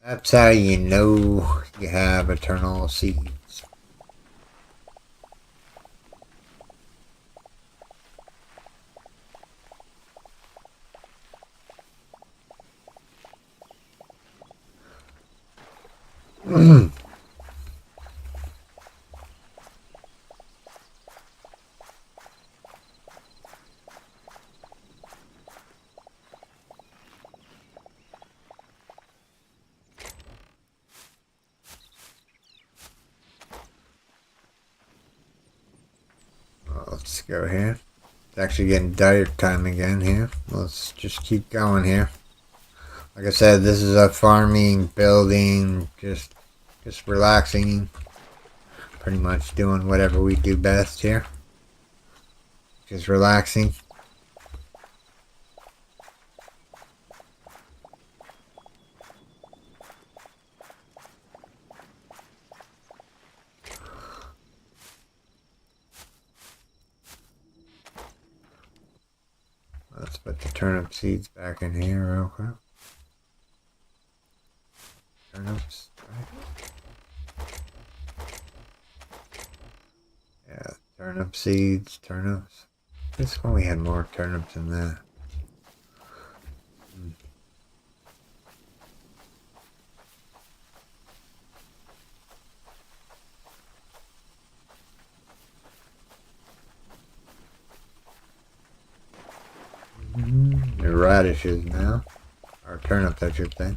That's how you know you have eternal seeds. Let's go here. It's actually getting dark time again here. Let's just keep going here. Like I said, this is a farming, building, just relaxing. Pretty much doing whatever we do best here. Just relaxing. Let's put the turnip seeds back in here real quick. Turnips, right? Yeah, turnip seeds, turnips. This one we had more turnips than that. The radishes now. Or turnips, I should say.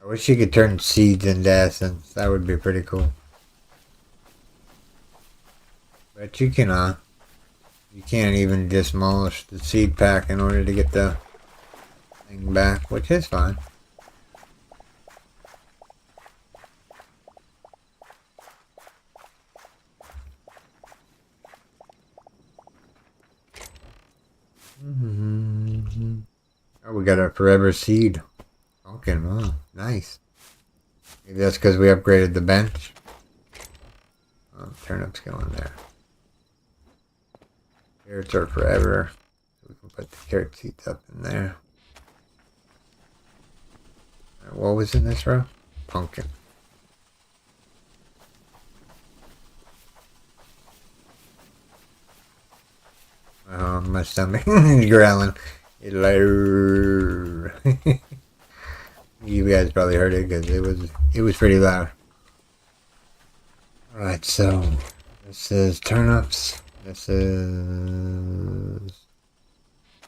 I wish you could turn seeds into essence. That would be pretty cool. But you cannot. You can't even demolish the seed pack in order to get the thing back, which is fine. Oh, we got our forever seed. Pumpkin, oh, nice. Maybe that's because we upgraded the bench. Oh, turnips going there. Carrots are forever. So we can put the carrot seeds up in there. What was in this row? Pumpkin. My stomach growling. Hello. You guys probably heard it because it was pretty loud. Alright, so this is turnips. This is,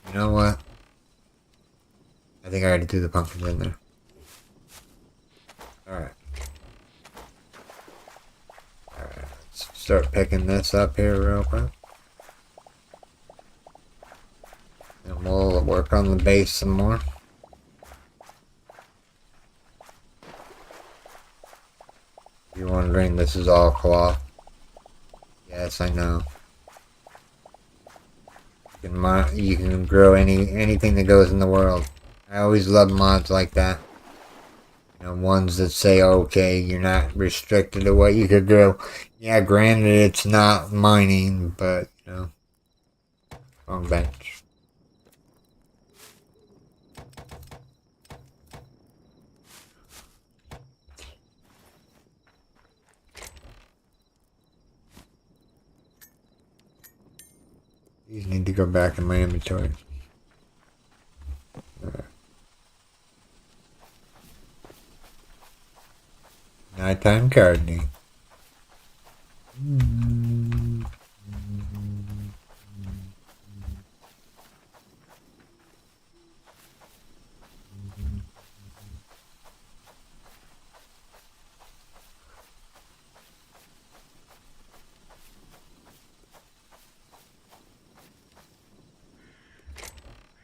you know what? I think I already threw the pumpkins in there. Alright. Alright, let's start picking this up here real quick. And we'll work on the base some more. If you're wondering, this is all cloth. Yes, I know. You can grow anything that goes in the world. I always love mods like that. You know, ones that say, okay, you're not restricted to what you could grow. Yeah, granted, it's not mining, but, you know, wrong bench. These need to go back in my inventory. Alright. Nighttime gardening.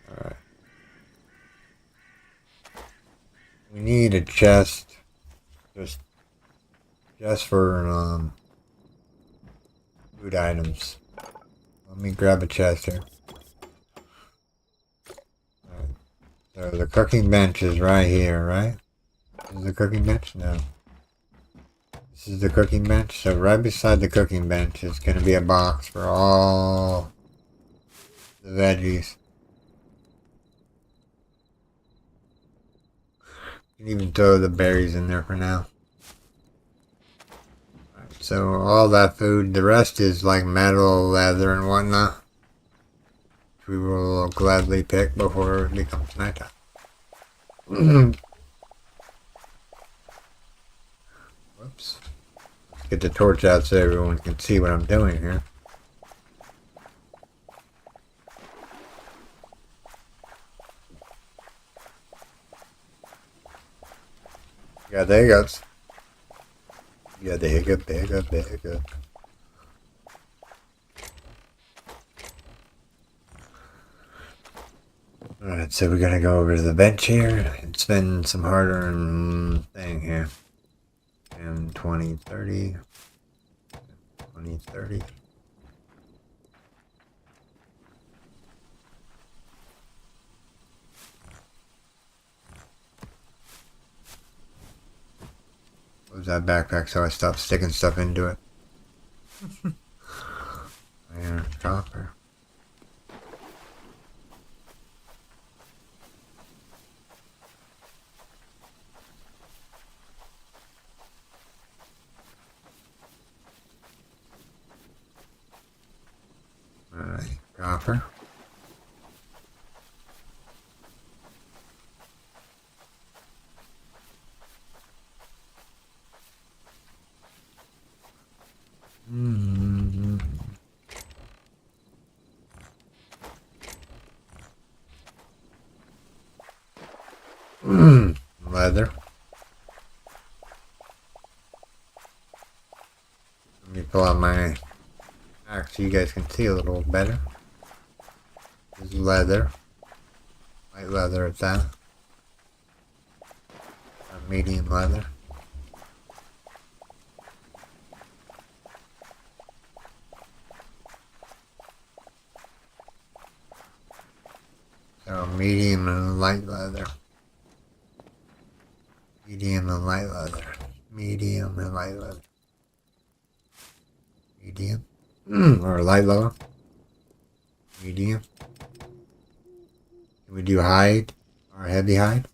Alright. We need a chest. Just for food items. Let me grab a chest here. Alright. So the cooking bench is right here, right? This is the cooking bench? No. This is the cooking bench. So right beside the cooking bench is going to be a box for all the veggies. You can even throw the berries in there for now. So all that food, the rest is like metal, leather, and whatnot. Which we will gladly pick before it becomes nighttime. Whoops. Let's get the torch out so everyone can see what I'm doing here. Yeah, there he goes. Yeah, the hiccup. Alright, so we're gonna go over to the bench here and spend some hard-earned thing here. And 20, 30. 20, 30. Close that backpack so I stop sticking stuff into it. Iron, copper. Alright, copper. Leather. Let me pull out my axe so you guys can see a little better. This is leather. Light leather at that. Medium leather. So medium and light leather. Medium and light leather. Medium and light leather. Medium. Or light leather. Medium. Can we do hide? Or heavy hide?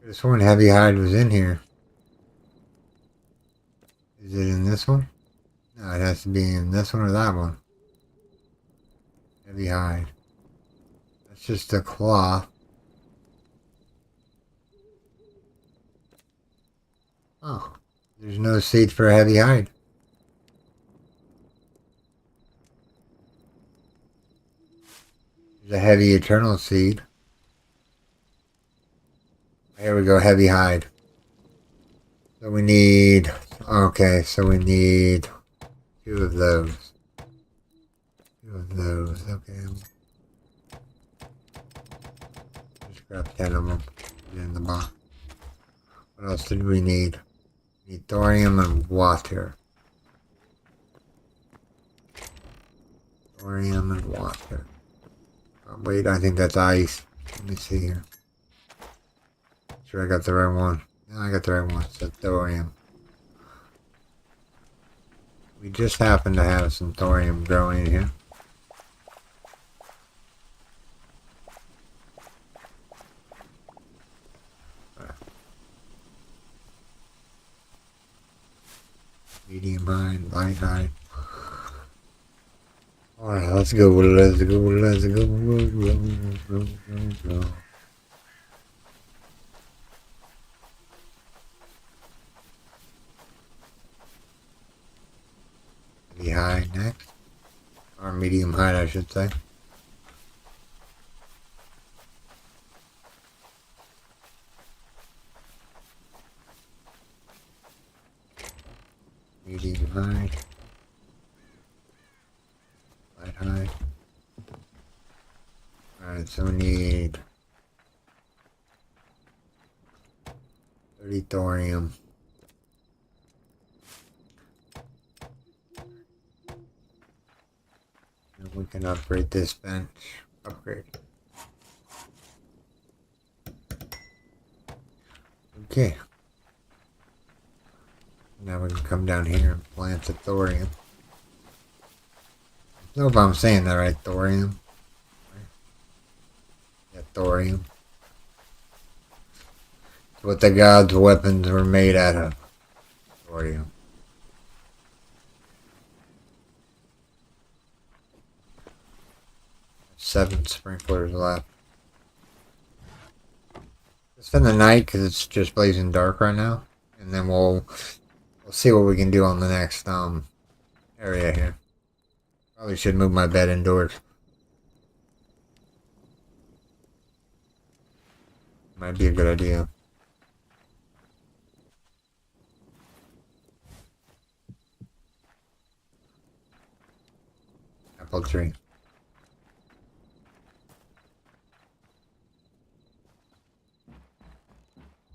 This one heavy hide was in here. Is it in this one? No, It has to be in this one or that one. Heavy hide. That's just a cloth. Oh, there's no seed for a heavy hide. There's a heavy eternal seed. Here we go, heavy hide. So we need, okay, so we need 2 of those. 2 of those, okay. Just grab 10 of them, put it in the box. What else did we need? We need thorium and water. Thorium and water. Oh, wait, I think that's ice. Let me see here. Sure I got the right one. No, I got the right one. It's the thorium. We just happen to have some thorium growing in here. Medium hide, light hide. Alright, let's go, let's go, let's go, go. Heavy hide next. Or medium hide, I should say. Medium hide. Light hide. Alright, so we need 30 thorium. And we can upgrade this bench. Upgrade. Okay. Now we can come down here and plant the thorium. I don't know if I'm saying that right, thorium. Yeah, thorium. It's what the gods' weapons were made out of. Thorium. Seven sprinklers left. Spend the night because it's just blazing dark right now, and then we'll see what we can do on the next area here. Probably should move my bed indoors. Might be a good idea. Apple tree.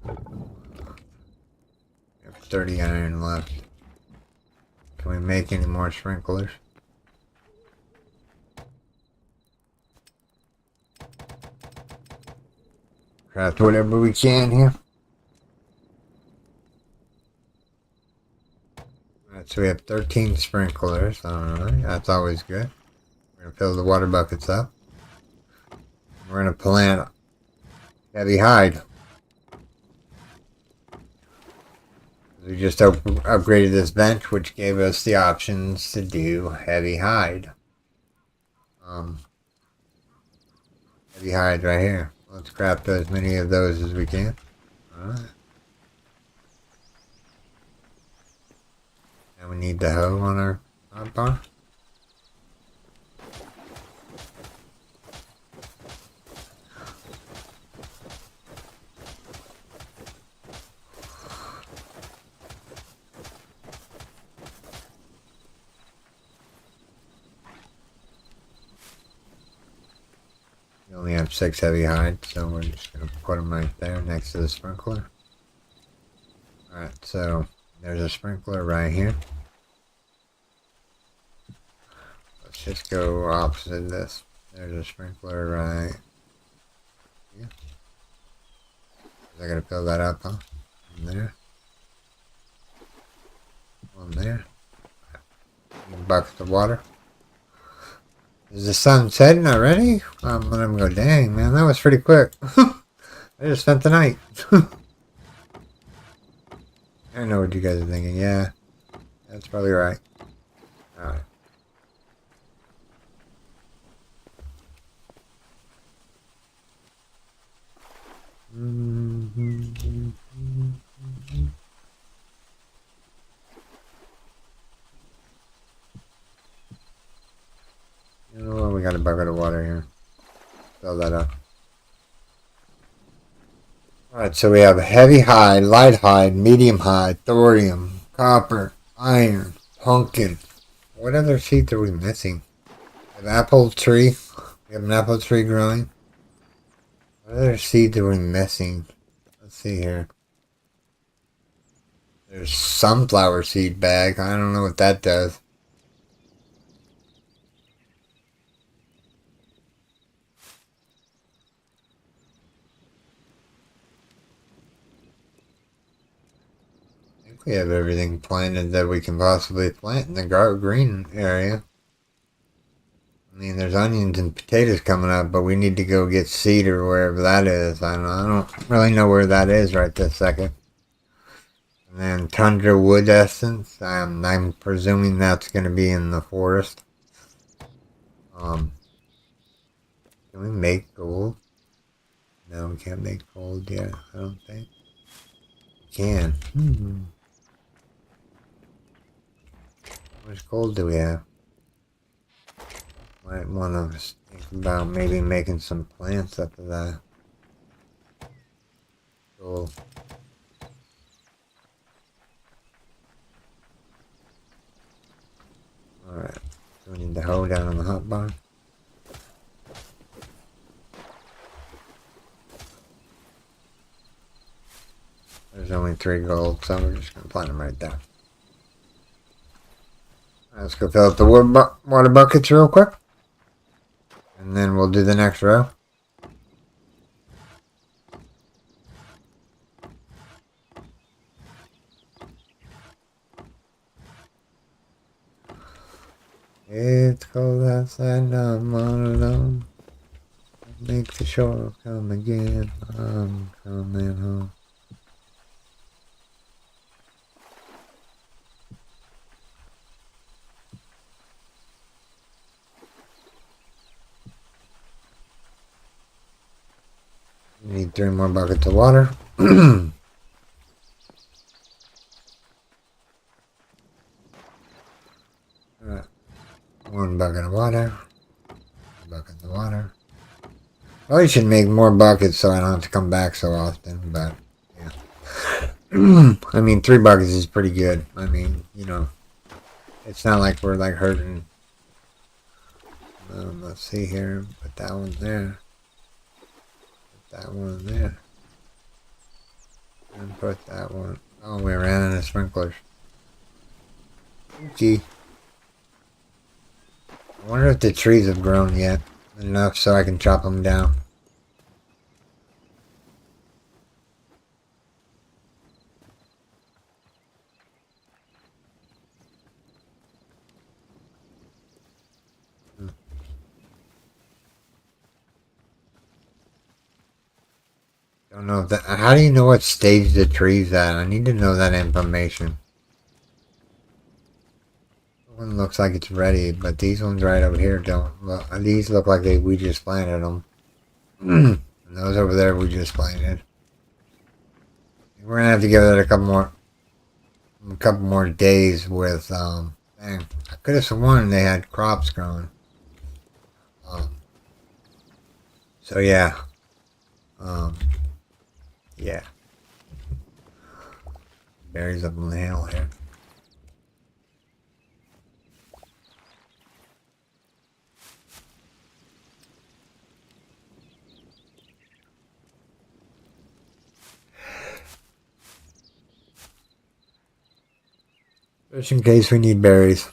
We have 30 iron left. Can we make any more sprinklers? Craft whatever we can here. Alright, so we have 13 sprinklers. Alright, that's always good. We're going to fill the water buckets up. We're going to plant heavy hide. We just upgraded this bench, which gave us the options to do heavy hide. Heavy hide right here. Let's craft as many of those as we can. Alright. And we need the hoe on our hotbar. We only have 6 heavy hides, so we're just going to put them right there next to the sprinkler. Alright, so there's a sprinkler right here. Let's just go opposite of this. There's a sprinkler right here. I gotta fill that up, huh? One there. One there. Buckets of water. Is the sun setting already? I'm gonna go, dang, man, that was pretty quick. I just spent the night. I know what you guys are thinking. Yeah, that's probably right. Alright. You know what? We got a bucket of water here. Fill that up. Alright, so we have heavy hide, light hide, medium hide, thorium, copper, iron, pumpkin. What other seeds are we missing? We have apple tree. We have an apple tree growing. What other seeds are we missing? Let's see here. There's sunflower seed bag. I don't know what that does. I think we have everything planted that we can possibly plant in the green area. I mean, there's onions and potatoes coming up, but we need to go get seed or wherever that is. I don't really know where that is right this second. And then tundra wood essence. I'm presuming that's going to be in the forest. Can we make gold? No, we can't make gold yet. I don't think we can. How much gold do we have? Might want to think about maybe making some plants up of that. Gold. Alright. So we need the hoe down on the hot bar. There's only 3 gold, so we're just going to plant them right there. Right, let's go fill up the water buckets real quick. And then we'll do the next row. It's cold outside, I'm all alone. Make the shore come again. I'm coming home. Need 3 more buckets of water. Alright. 1 bucket of water. 1 bucket of water. Probably should make more buckets so I don't have to come back so often, but yeah. I mean, 3 buckets is pretty good. I mean, you know, it's not like we're like hurting. Let's see here. Put that one there. Put that one there. And put that one. Oh, we ran out of sprinklers. Okay. I wonder if the trees have grown yet. Enough so I can chop them down. Don't know if that. How do you know what stage the tree's at? I need to know that information. One looks like it's ready, but these ones right over here don't. Look, these look like we just planted them. And those over there we just planted. We're gonna have to give it a couple more days with. Dang, I could have sworn they had crops growing. So yeah. Yeah. Berries up on the hill here. Just in case we need berries.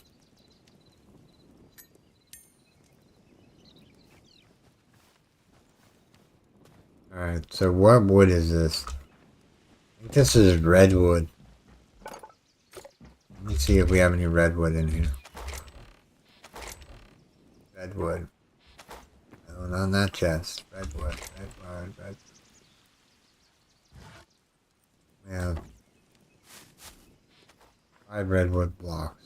Alright, so what wood is this? I think this is redwood. Let me see if we have any redwood in here. Redwood. No, not in that chest. Redwood. We have 5 redwood blocks.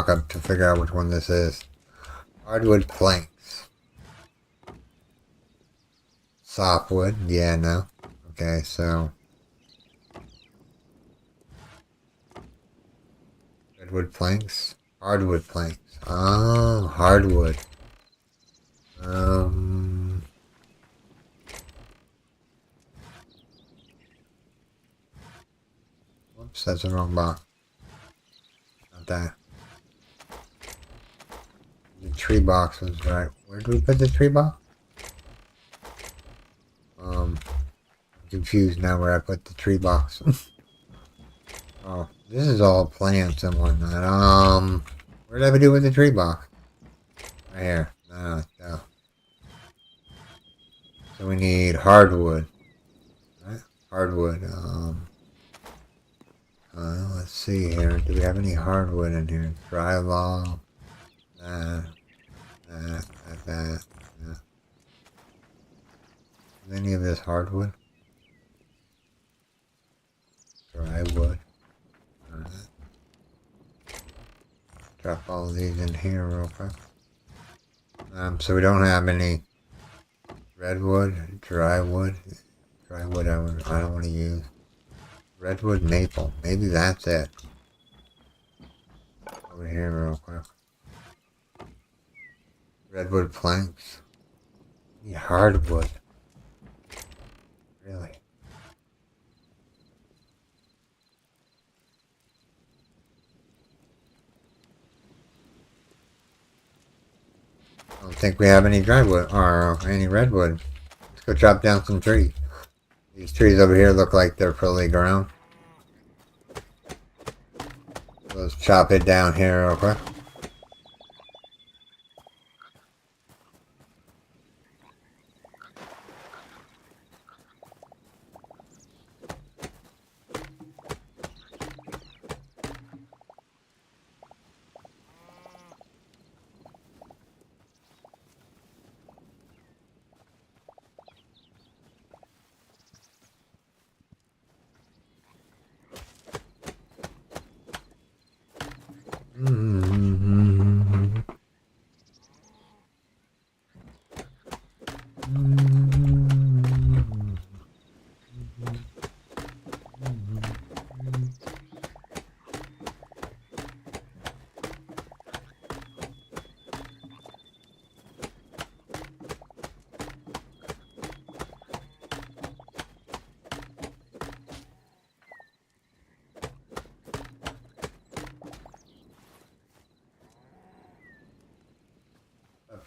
block up to figure out which one this is. Hardwood planks. Softwood. Yeah, no. Okay, so redwood planks. Hardwood planks. Oh, hardwood. Whoops, that's the wrong box. Not that. The tree box was right. Where did we put the tree box? I'm confused now where I put the tree box. Oh, this is all plants and whatnot. What did I do with the tree box? Right here. No. So we need hardwood. Right? Hardwood. Let's see here. Do we have any hardwood in here? Drywall. That. Nah. Is any of this hardwood? Drywood. Drop all of these in here real quick. So we don't have any redwood, drywood. Drywood I don't want to use. Redwood maple. Maybe that's it. Over here real quick. Redwood planks. Need hardwood. Really? I don't think we have any drywood or any redwood. Let's go chop down some trees. These trees over here look like they're fully grown. Let's chop it down here real quick.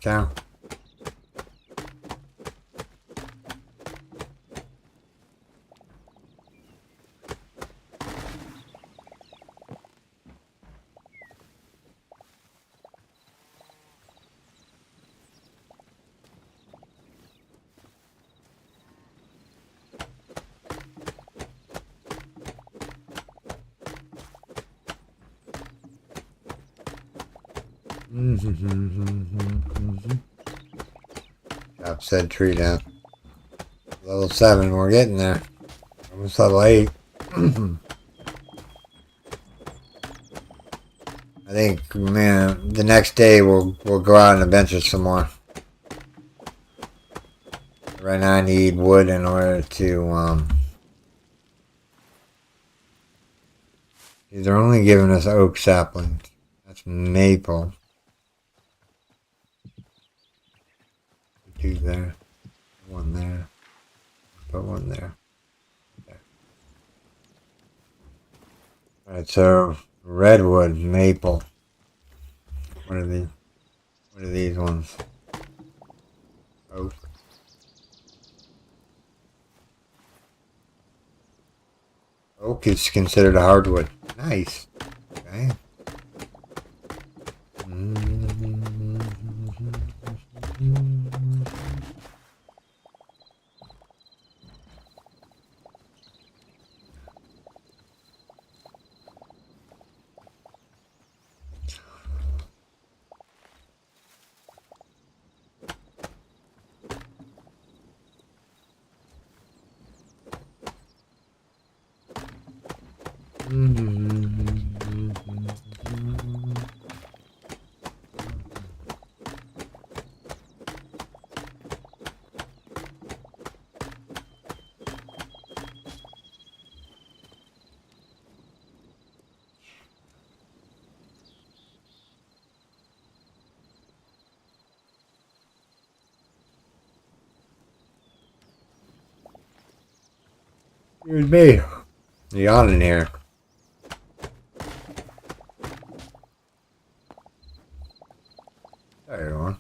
Down. Chop said tree down. Level 7, we're getting there. Almost level 8. I think, man, the next day we'll go out and adventure some more. Right now I need wood in order to, they're only giving us oak saplings. That's maple. Two there. One there. Put one there. Alright, so redwood, maple. What are these? What are these ones? Oak. Oak is considered a hardwood. Nice. Okay. Excuse me. Yawning here. Sorry, everyone.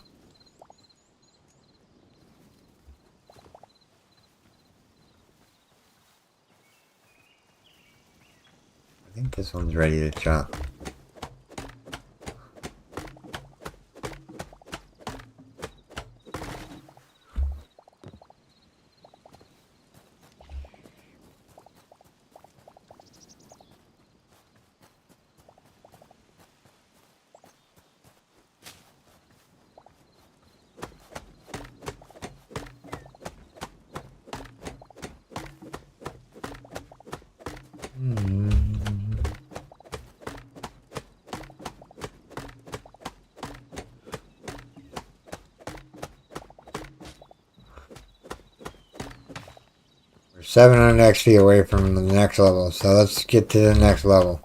I think this one's ready to chop. We're 700 XP away from the next level, so let's get to the next level.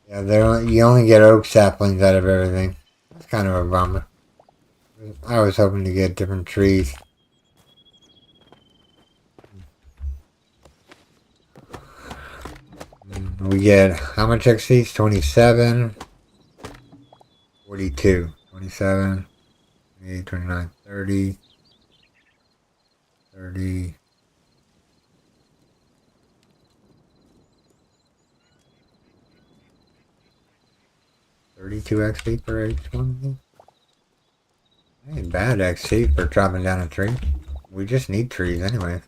Yeah, you only get oak saplings out of everything. That's kind of a bummer. I was hoping to get different trees. We get how much XP? 27, 42, 27, 28, 29, 30, 30. 32 XP per each one. Ain't bad XP for chopping down a tree. We just need trees anyway.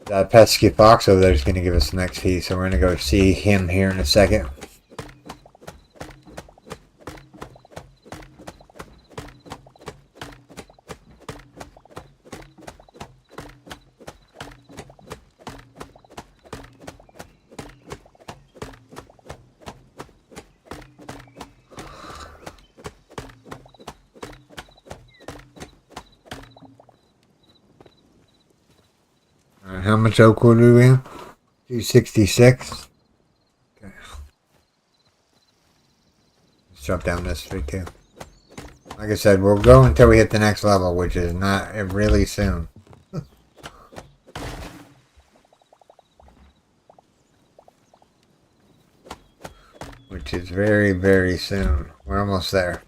That pesky fox over there is going to give us some XP, so we're going to go see him here in a second. Alright, how much oak wood do we have? 266. Okay. Let's jump down this tree too. Like I said, we'll go until we hit the next level, which is not really soon. Which is very, very soon. We're almost there.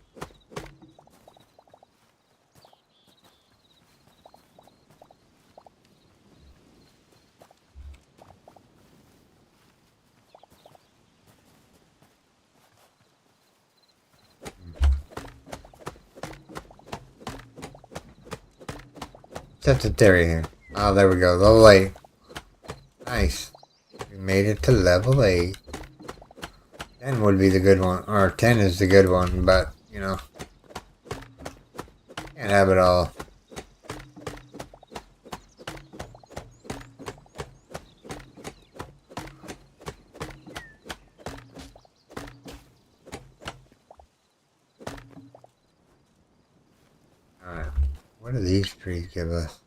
Set the theory here. Oh, there we go. Level 8. Nice. We made it to level 8. 10 would be the good one. Or 10 is the good one, but, you know. Can't have it all. Alright. What do these trees give us?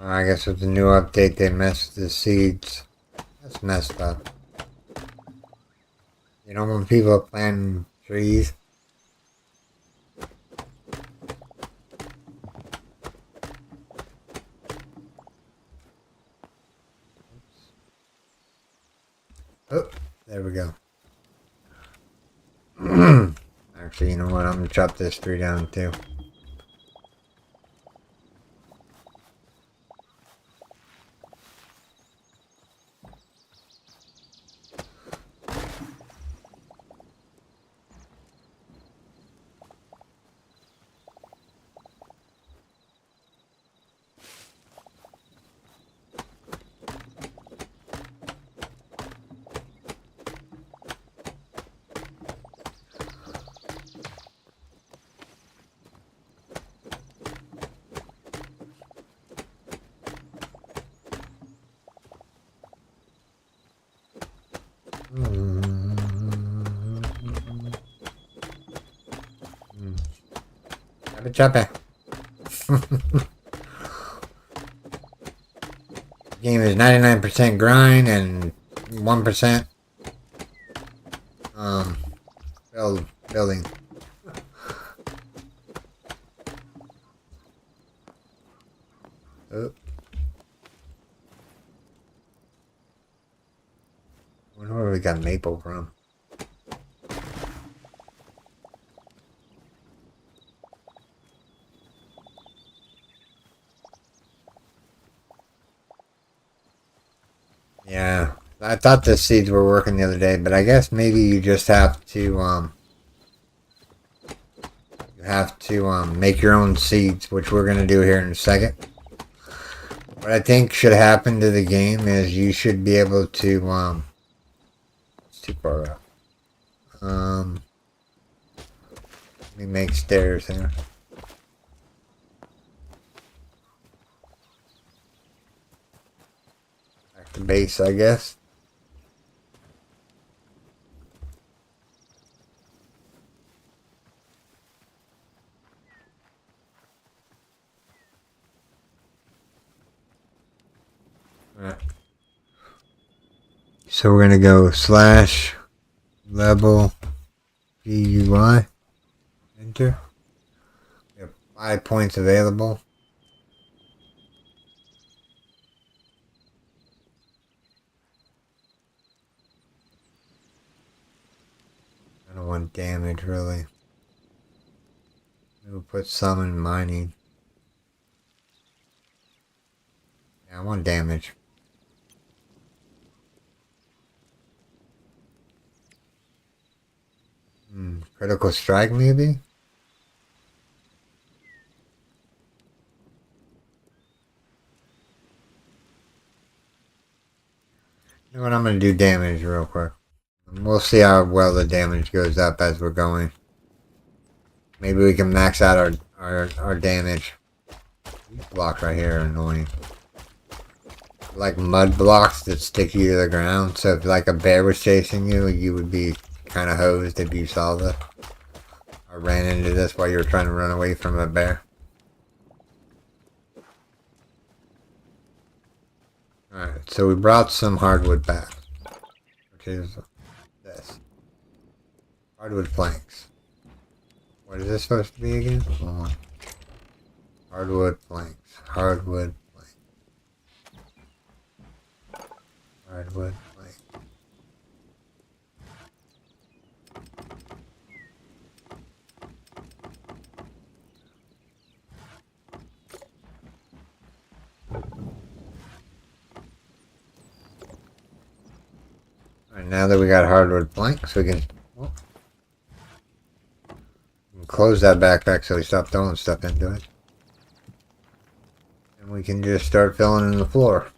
I guess with the new update they messed with the seeds. That's messed up. You know when people plant trees? Oh, there we go. Actually, you know what? I'm gonna chop this tree down too. Chopper. Game is 99% grind and 1% building. Oh. I wonder where we got maple from. Yeah, I thought the seeds were working the other day, but I guess maybe you just have to make your own seeds, which we're gonna do here in a second. What I think should happen to the game is you should be able to it's too far up. Let me make stairs here. Back to base, I guess. Alright. So we're gonna go slash level GUI. Enter. We have 5 points available. I don't want damage really. We'll put some in mining. Yeah, I want damage. Critical strike maybe? You know what, I'm gonna do damage real quick. We'll see how well the damage goes up as we're going. Maybe we can max out our damage. These blocks right here are annoying. Like mud blocks that stick you to the ground, so if like a bear was chasing you, you would be kind of hosed if you saw this. I ran into this while you were trying to run away from a bear. Alright, so we brought some hardwood back. Which is this. Hardwood planks. What is this supposed to be again? Hold on. Hardwood planks. Hardwood planks. Hardwood planks. Alright, now that we got hardwood planks, we can close that backpack so we stop throwing stuff into it. And we can just start filling in the floor.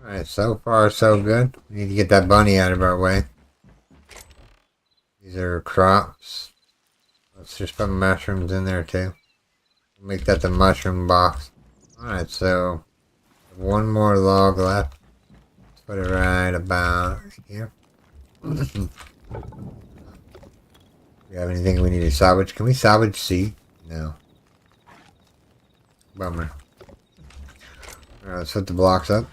Alright, so far so good. We need to get that bunny out of our way. These are crops. Let's just put mushrooms in there too. Make that the mushroom box. Alright, so one more log left. Let's put it right about here. Do we have anything we need to salvage? Can we salvage seed? No. Bummer. Alright, let's put the blocks up.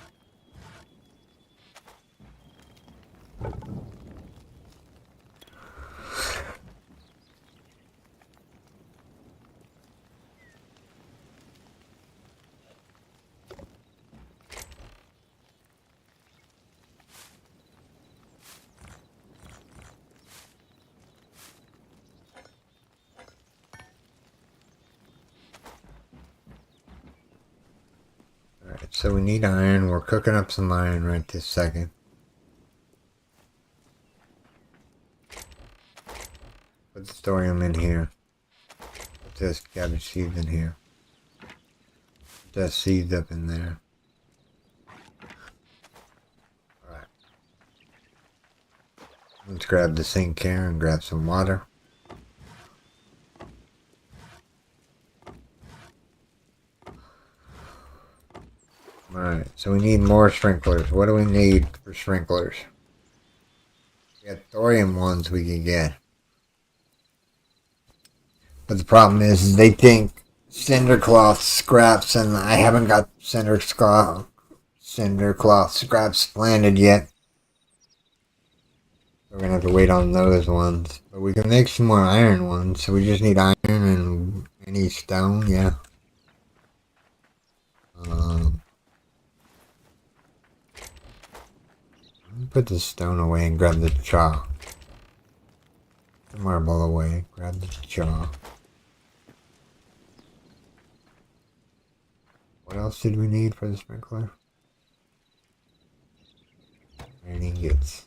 Alright, so we need iron. We're cooking up some iron right this second. Put the thorium in here. Put this cabbage seed in here. Put that seed up in there. Alright. Let's grab the sink here and grab some water. Alright, so we need more sprinklers. What do we need for sprinklers? We got thorium ones we can get. But the problem is they think cinder cloth scraps, and I haven't got cinder cloth scraps planted yet. We're gonna have to wait on those ones. But we can make some more iron ones, so we just need iron and any stone, yeah. Put the stone away and grab the chalk. The marble away, grab the chalk. What else did we need for the sprinkler? Iron ingots.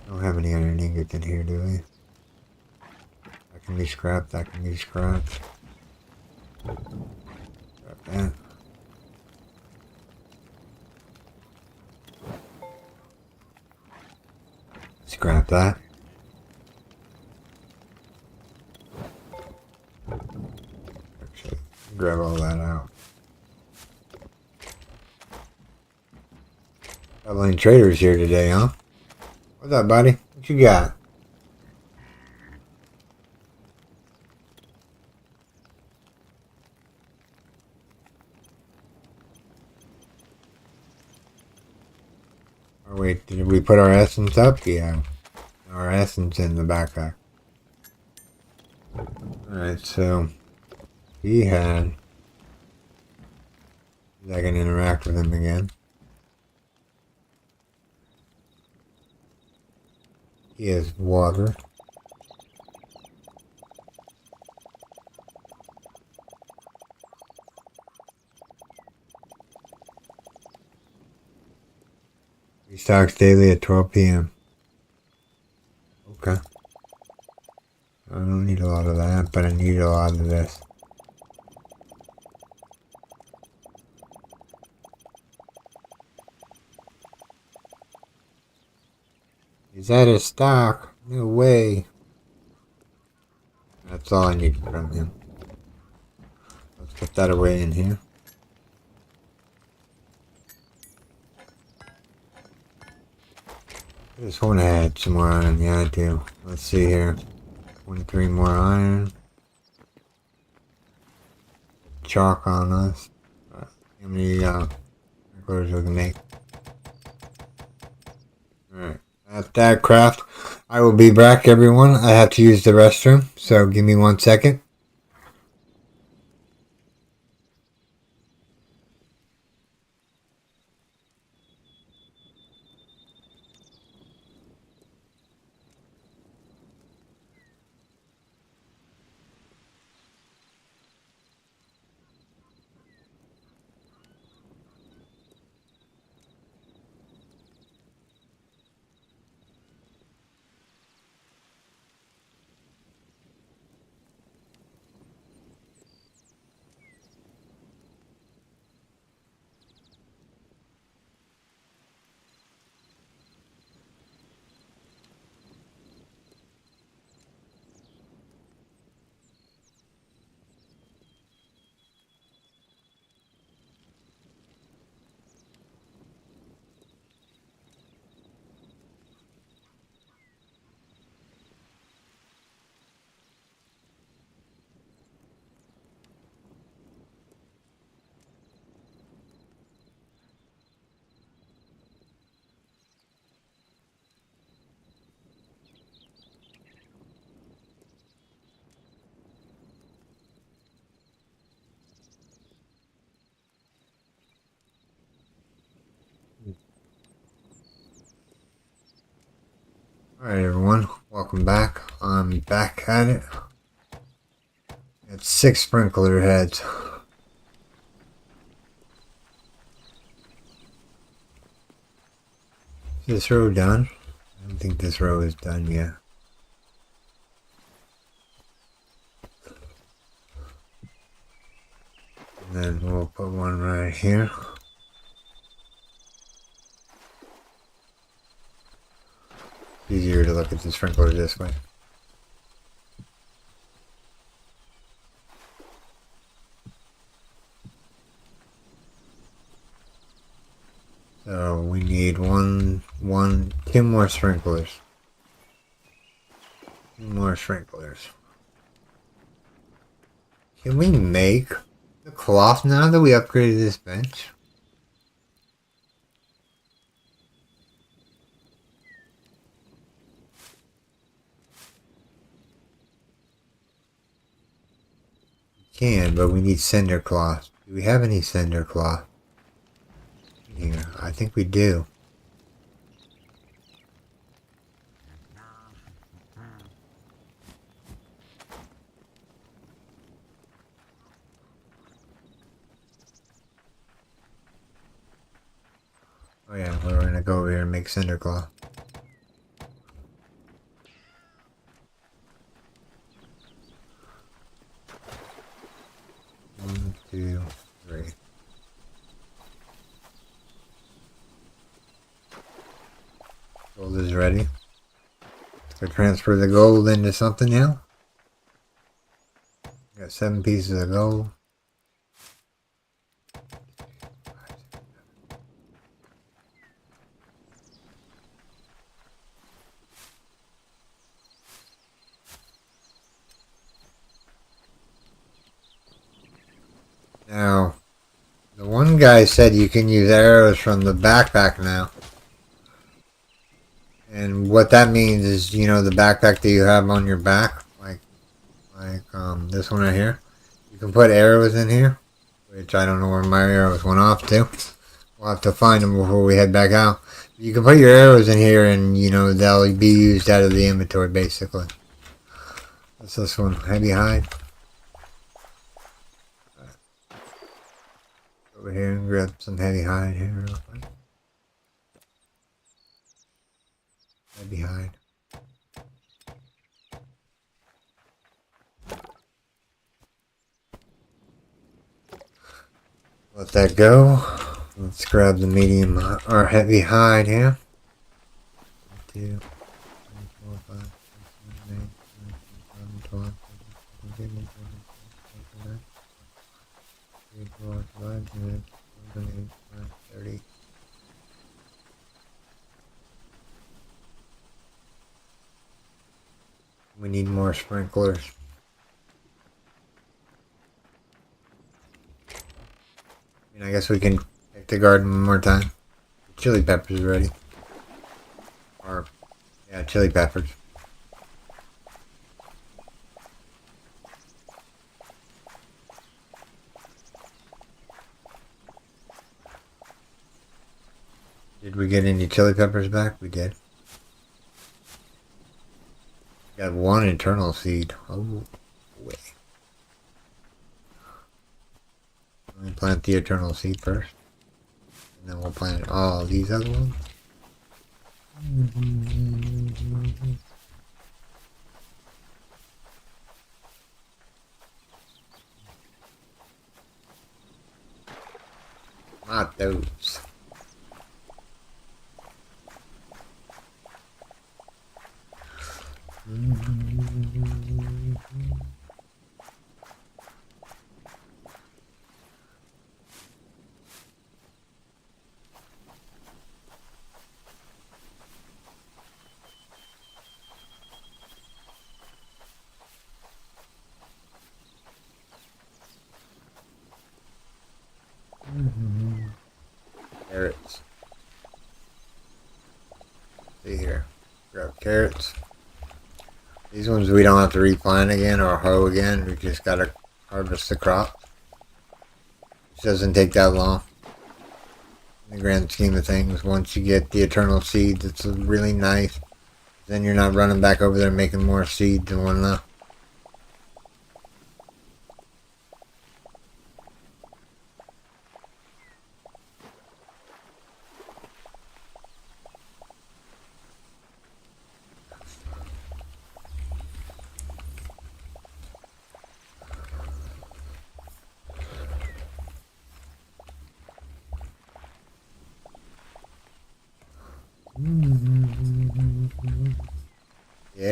Don't have any iron ingots in here, do we? That can be scrapped, that can be scrapped. Scrap that. Scrap that. Actually, grab all that out. Traveling Traders here today, huh? What's up, buddy? What you got? Oh wait, did we put our essence up? Yeah. Our essence in the backpack. Alright, so he had, I can interact with him again. He has water. Restocks daily at 12 p.m. Okay. I don't need a lot of that, but I need a lot of this. Is that a stock? No way. That's all I need from him. Let's put that away in here. I just want to add some more iron. Yeah, I do. Let's see here. 23 more iron. Chalk on us. How many sprinklers we can make? Alright. At that craft. I will be back, everyone. I have to use the restroom, so give me 1 second. Alright, everyone. Welcome back. I'm back at it. It's 6 sprinkler heads. Is this row done? I don't think this row is done yet. And then we'll put one right here. Easier to look at the sprinkler this way. So we need two more sprinklers. Two more sprinklers. Can we make the cloth now that we upgraded this bench? We can, but we need cinder cloth. Do we have any cinder cloth here? I think we do. Oh yeah, we're gonna go over here and make cinder cloth. One, two, three. Gold is ready. Let's go transfer the gold into something now. Got 7 pieces of gold. Now, the one guy said you can use arrows from the backpack now. And what that means is, you know, the backpack that you have on your back, like this one right here. You can put arrows in here, which I don't know where my arrows went off to. We'll have to find them before we head back out. You can put your arrows in here and, you know, they'll be used out of the inventory, basically. What's this one? Heavy hide. Over here and grab some heavy hide here real quick. Heavy hide. Let that go. Let's grab the medium or heavy hide here. 2, 3, 4, 5, 6, 7, 8, 9, 10, 11, 12, 13, 14, 15, 16, 17, 18, 19, 20, 21, 22, 23, 30. We need more sprinklers. I mean, I guess we can pick the garden one more time. Chili peppers ready. Or, yeah, chili peppers. Did we get any chili peppers back? We did. Got one eternal seed. Oh, wait. Let me plant the eternal seed first. And then we'll plant all these other ones. Not those. Carrots. See here. Grab carrots. These ones we don't have to replant again or hoe again. We just gotta harvest the crop. Which doesn't take that long. In the grand scheme of things, once you get the eternal seeds, it's really nice. Then you're not running back over there making more seeds and whatnot.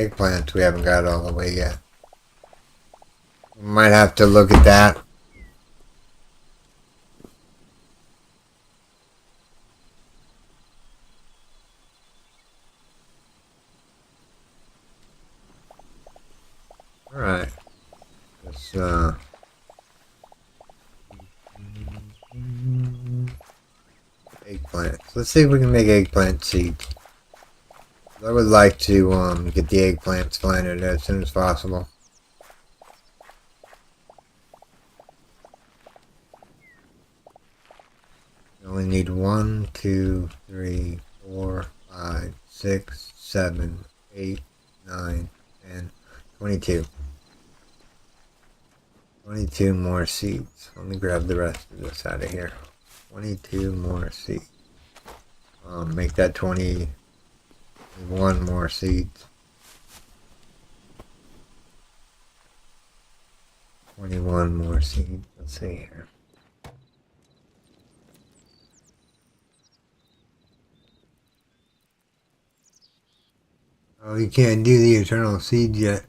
eggplants we haven't got all the way yet. We might have to look at that. Alright. Let's, eggplants. Let's see if we can make eggplant seeds. I would like to get the eggplants planted as soon as possible. We only need 1, 2, 3, 4, 5, 6, 7, 8, 9, 10, 22. 22 more seeds. Let me grab the rest of this out of here. 22 more seeds. Make that 21 more seeds. 21 more seeds. Let's see here. Oh, you can't do the eternal seeds yet.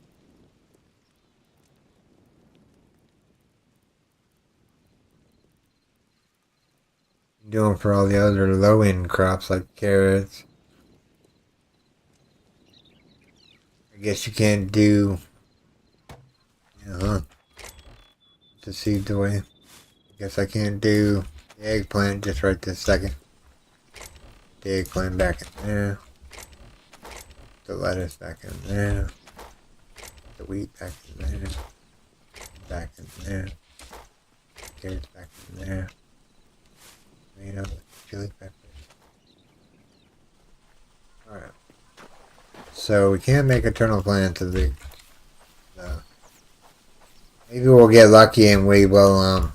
Doing for all the other low-end crops like carrots. I guess you can't do the seeds away. I guess I can't do the eggplant just right this second. The eggplant back in there. The lettuce back in there. The wheat back in there. Back in there. Carrots back in there. Tomato, chili peppers. Alright. So we can't make eternal plants of the maybe we'll get lucky and we will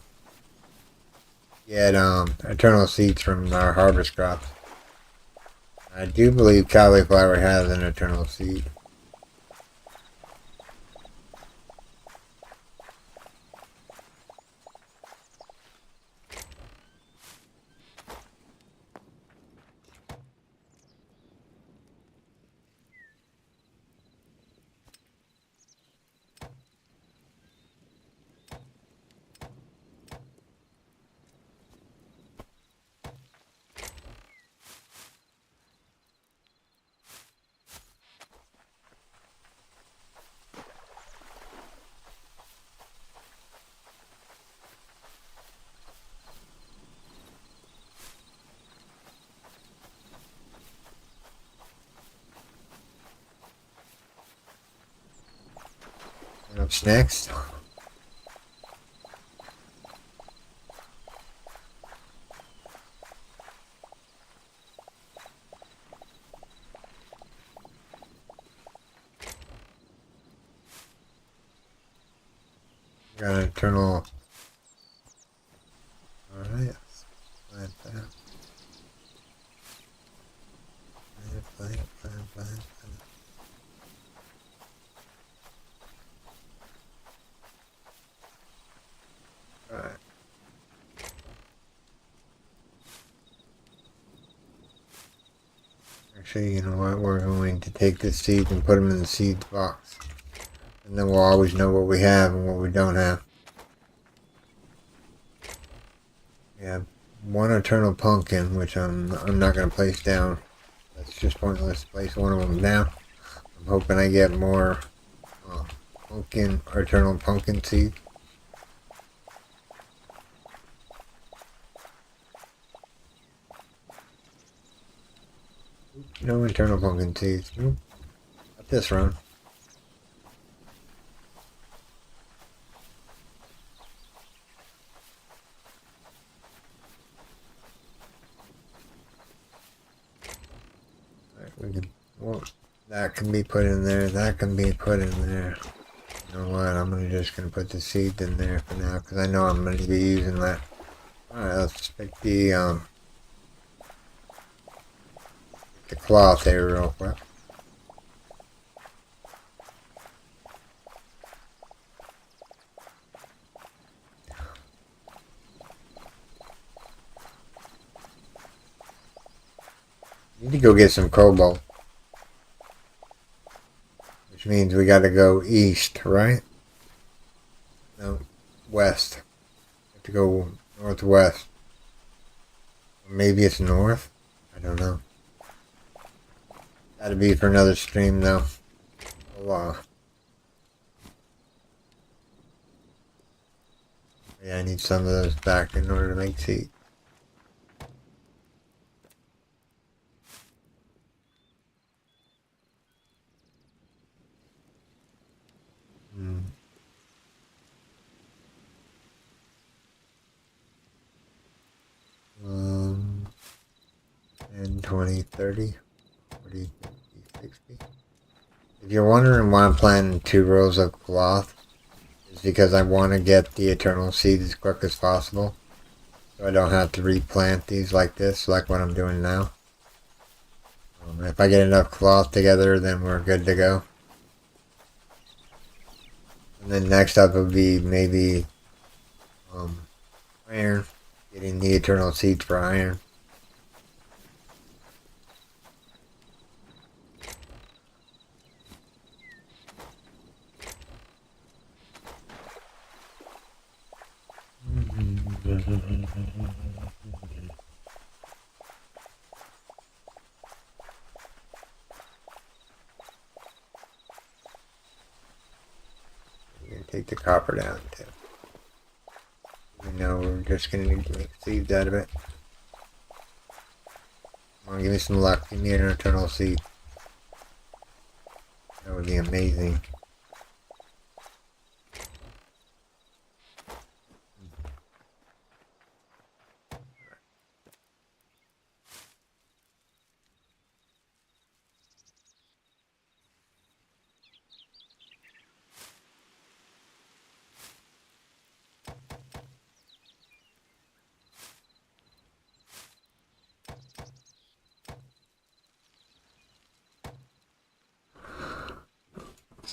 get eternal seeds from our harvest crops. I do believe cauliflower has an eternal seed. What's next? Got an eternal. Alright. Plant that. Plant. Alright. Actually, you know what? We're going to take the seeds and put them in the seeds box. And then we'll always know what we have and what we don't have. We have one eternal pumpkin, which I'm not going to place down. That's just pointless to place one of them down. I'm hoping I get more eternal pumpkin seeds. No internal pumpkin seeds. Nope. Not this round. Alright, we can. Well, that can be put in there. That can be put in there. You know what? I'm just gonna put the seeds in there for now because I know I'm gonna be using that. Alright, let's pick the cloth there real quick. Need to go get some cobalt. We means we gotta go east, right? No, west. We have to go northwest. Maybe it's north? I don't know. That'd be for another stream, though. Oh, yeah, I need some of those back in order to make seed. Hmm. 10, 20, 30, 40, 50, 60. If you're wondering why I'm planting 2 rows of cloth, it's because I want to get the eternal seed as quick as possible. So I don't have to replant these like this, like what I'm doing now. If I get enough cloth together, then we're good to go. And then next up would be maybe iron. Getting the eternal seeds for iron. We're going to take the copper down too. We know we're just going to make seeds out of it. Come on, give me some luck. Give me an eternal seed. That would be amazing.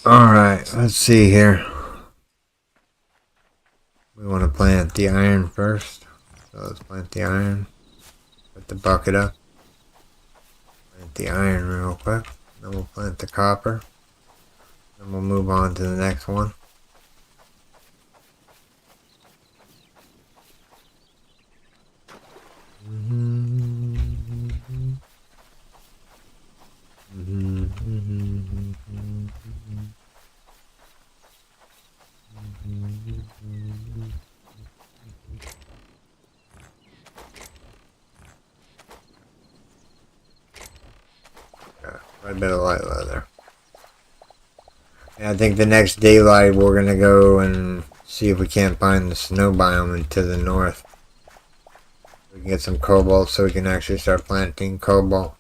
Alright, let's see here. We want to plant the iron first. So let's plant the iron. Put the bucket up. Plant the iron real quick. Then we'll plant the copper. Then we'll move on to the next one. Quite a bit of light leather. Yeah, I think the next daylight we're gonna go and see if we can't find the snow biome to the north. We can get some cobalt so we can actually start planting cobalt.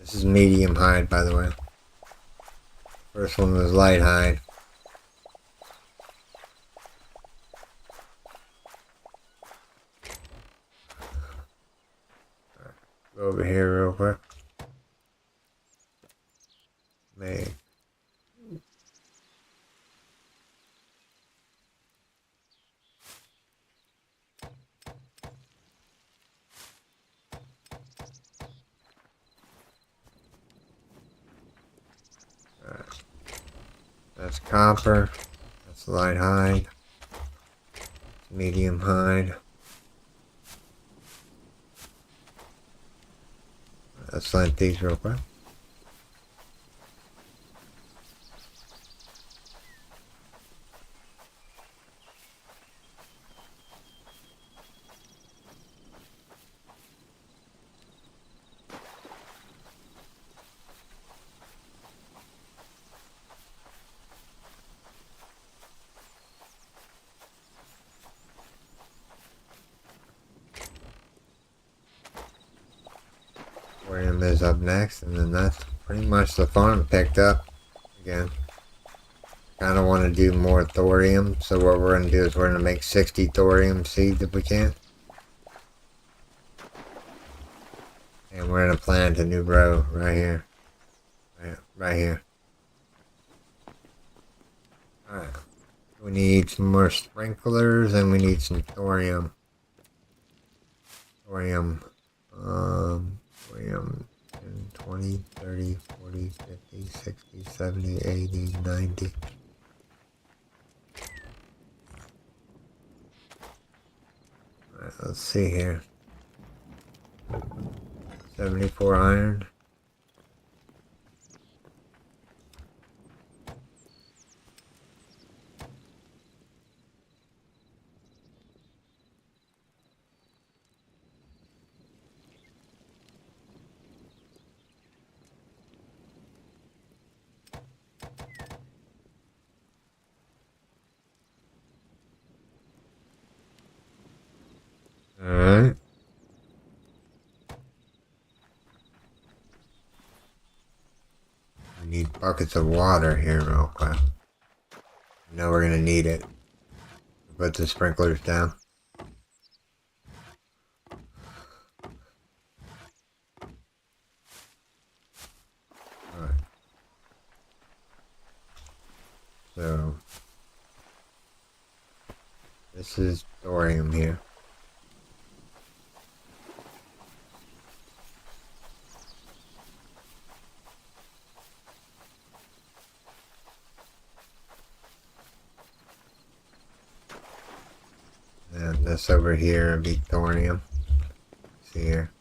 This is medium hide, by the way. First one was light hide. Go over here real quick. Make. Alright. That's copper. That's light hide. Medium hide. Let's plant these real quick. Aquarium is up next, and then that's pretty much the farm picked up again. Kind of want to do more thorium, so what we're going to do is we're going to make 60 thorium seeds if we can. And we're going to plant a new row right here. Right here. Alright. We need some more sprinklers, and we need some thorium. Thorium, 10, 20, 30, 40, 50, 60, 70, 80, 90. Alright, let's see here. 74 iron. Alright. We need buckets of water here real quick. I know we're gonna need it. Put the sprinklers down. Alright. So this is thorium here. And this over here would be thorium. See here.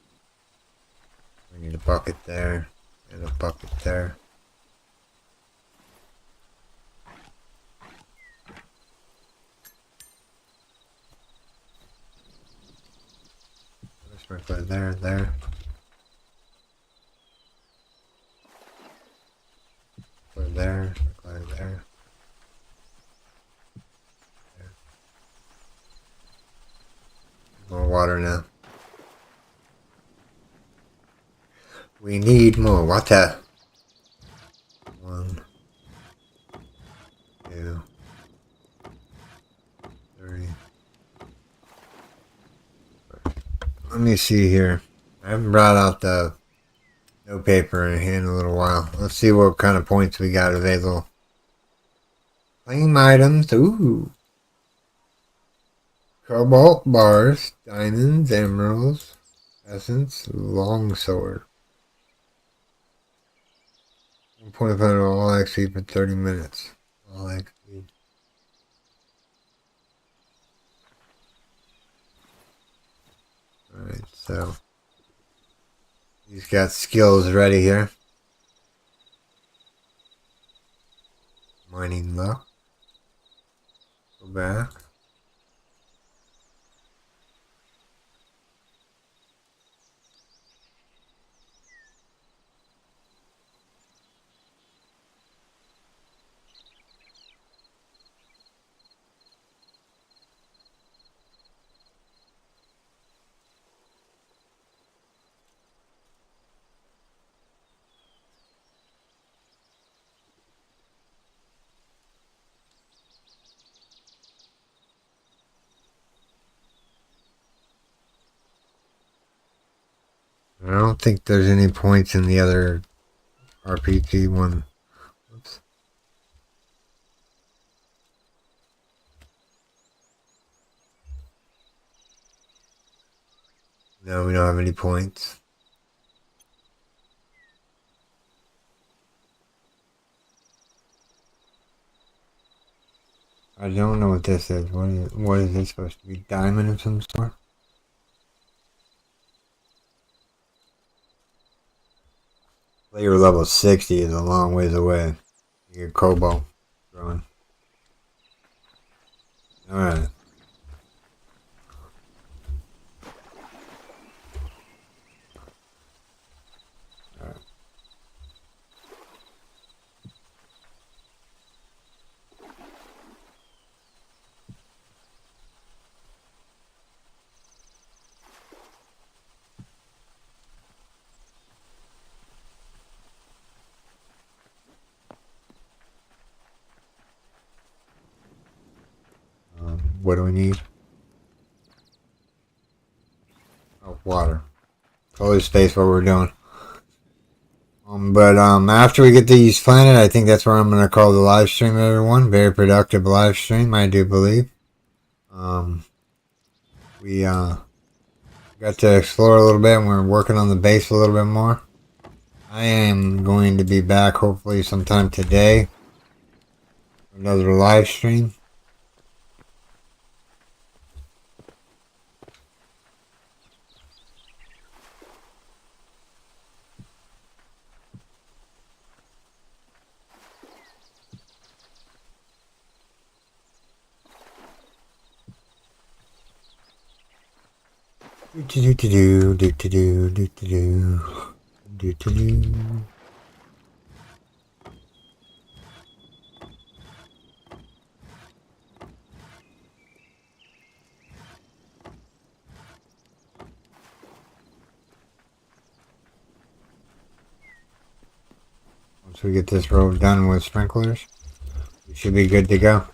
We need a bucket there and a bucket there. Sprinkler there, there. Sprinkler there, sprinkler there. There. More water now. We need more water. 1, 2, 3. Let me see here. I haven't brought out the note paper in a little while. Let's see what kind of points we got available. Claim items. Ooh. Cobalt bars, diamonds, emeralds, essence, longsword. 1.5 all XP for 30 minutes. All XP. Alright, so he's got skills ready here. Mining luck. Go back. I don't think there's any points in the other RPG one. Oops. No, we don't have any points. I don't know what this is. What is this supposed to be? Diamond of some sort? Player level 60 is a long ways away. You get cobalt growing. Alright. What do we need? Oh, water. Totally space what we're doing. But after we get these planted, I think that's where I'm going to call the live stream, everyone. Very productive live stream, I do believe. We got to explore a little bit, and we're working on the base a little bit more. I am going to be back hopefully sometime today. Another live stream. Once we get this road done with sprinklers, we should be good to go.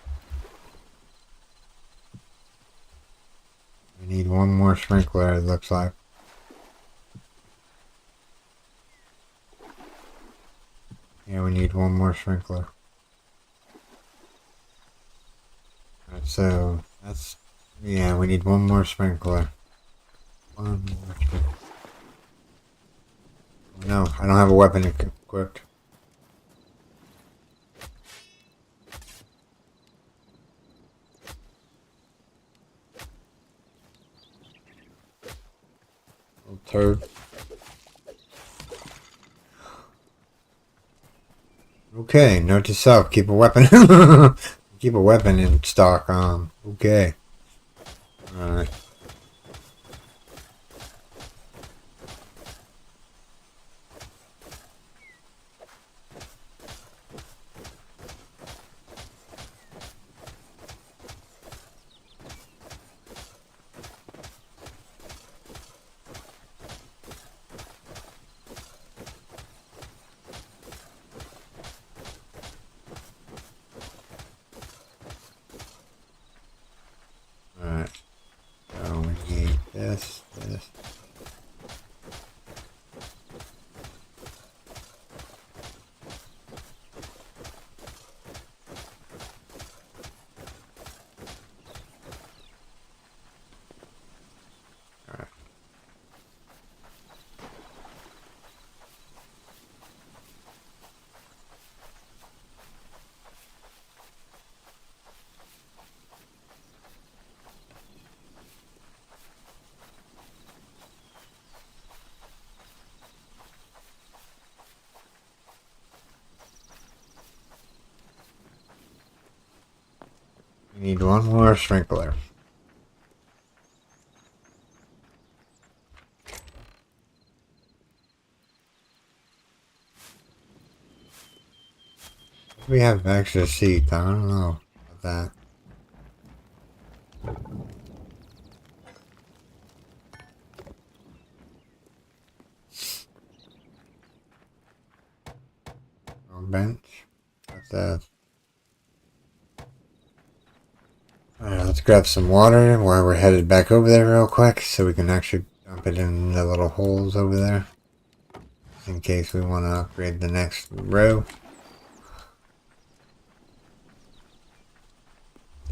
We need one more sprinkler, it looks like. Yeah, we need one more sprinkler. Alright, so that's, yeah, we need one more sprinkler. One more sprinkler. Oh, no, I don't have a weapon equipped. Little turd. Okay, note to self, keep a weapon. Keep a weapon in stock. Okay. Alright. Alright. So we need this. Alright. We need one more sprinkler. We have extra seats. I don't know about that. No bench. What's that? Alright, let's grab some water while we're headed back over there real quick so we can actually dump it in the little holes over there. In case we want to upgrade the next row.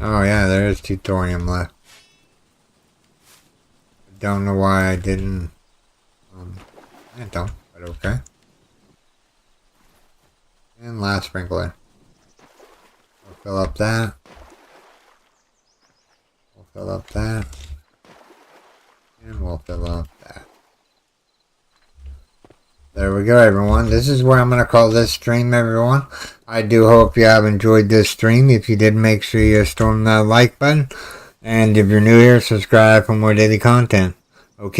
Oh yeah, there is 2 thorium left. I don't know why I didn't. I don't, but okay. And last sprinkler. We'll fill up that. We'll fill up that. And we'll fill up that. There we go, everyone. This is where I'm going to call this stream, everyone. I do hope you have enjoyed this stream. If you did, make sure you storm that like button. And if you're new here, subscribe for more daily content. Okay?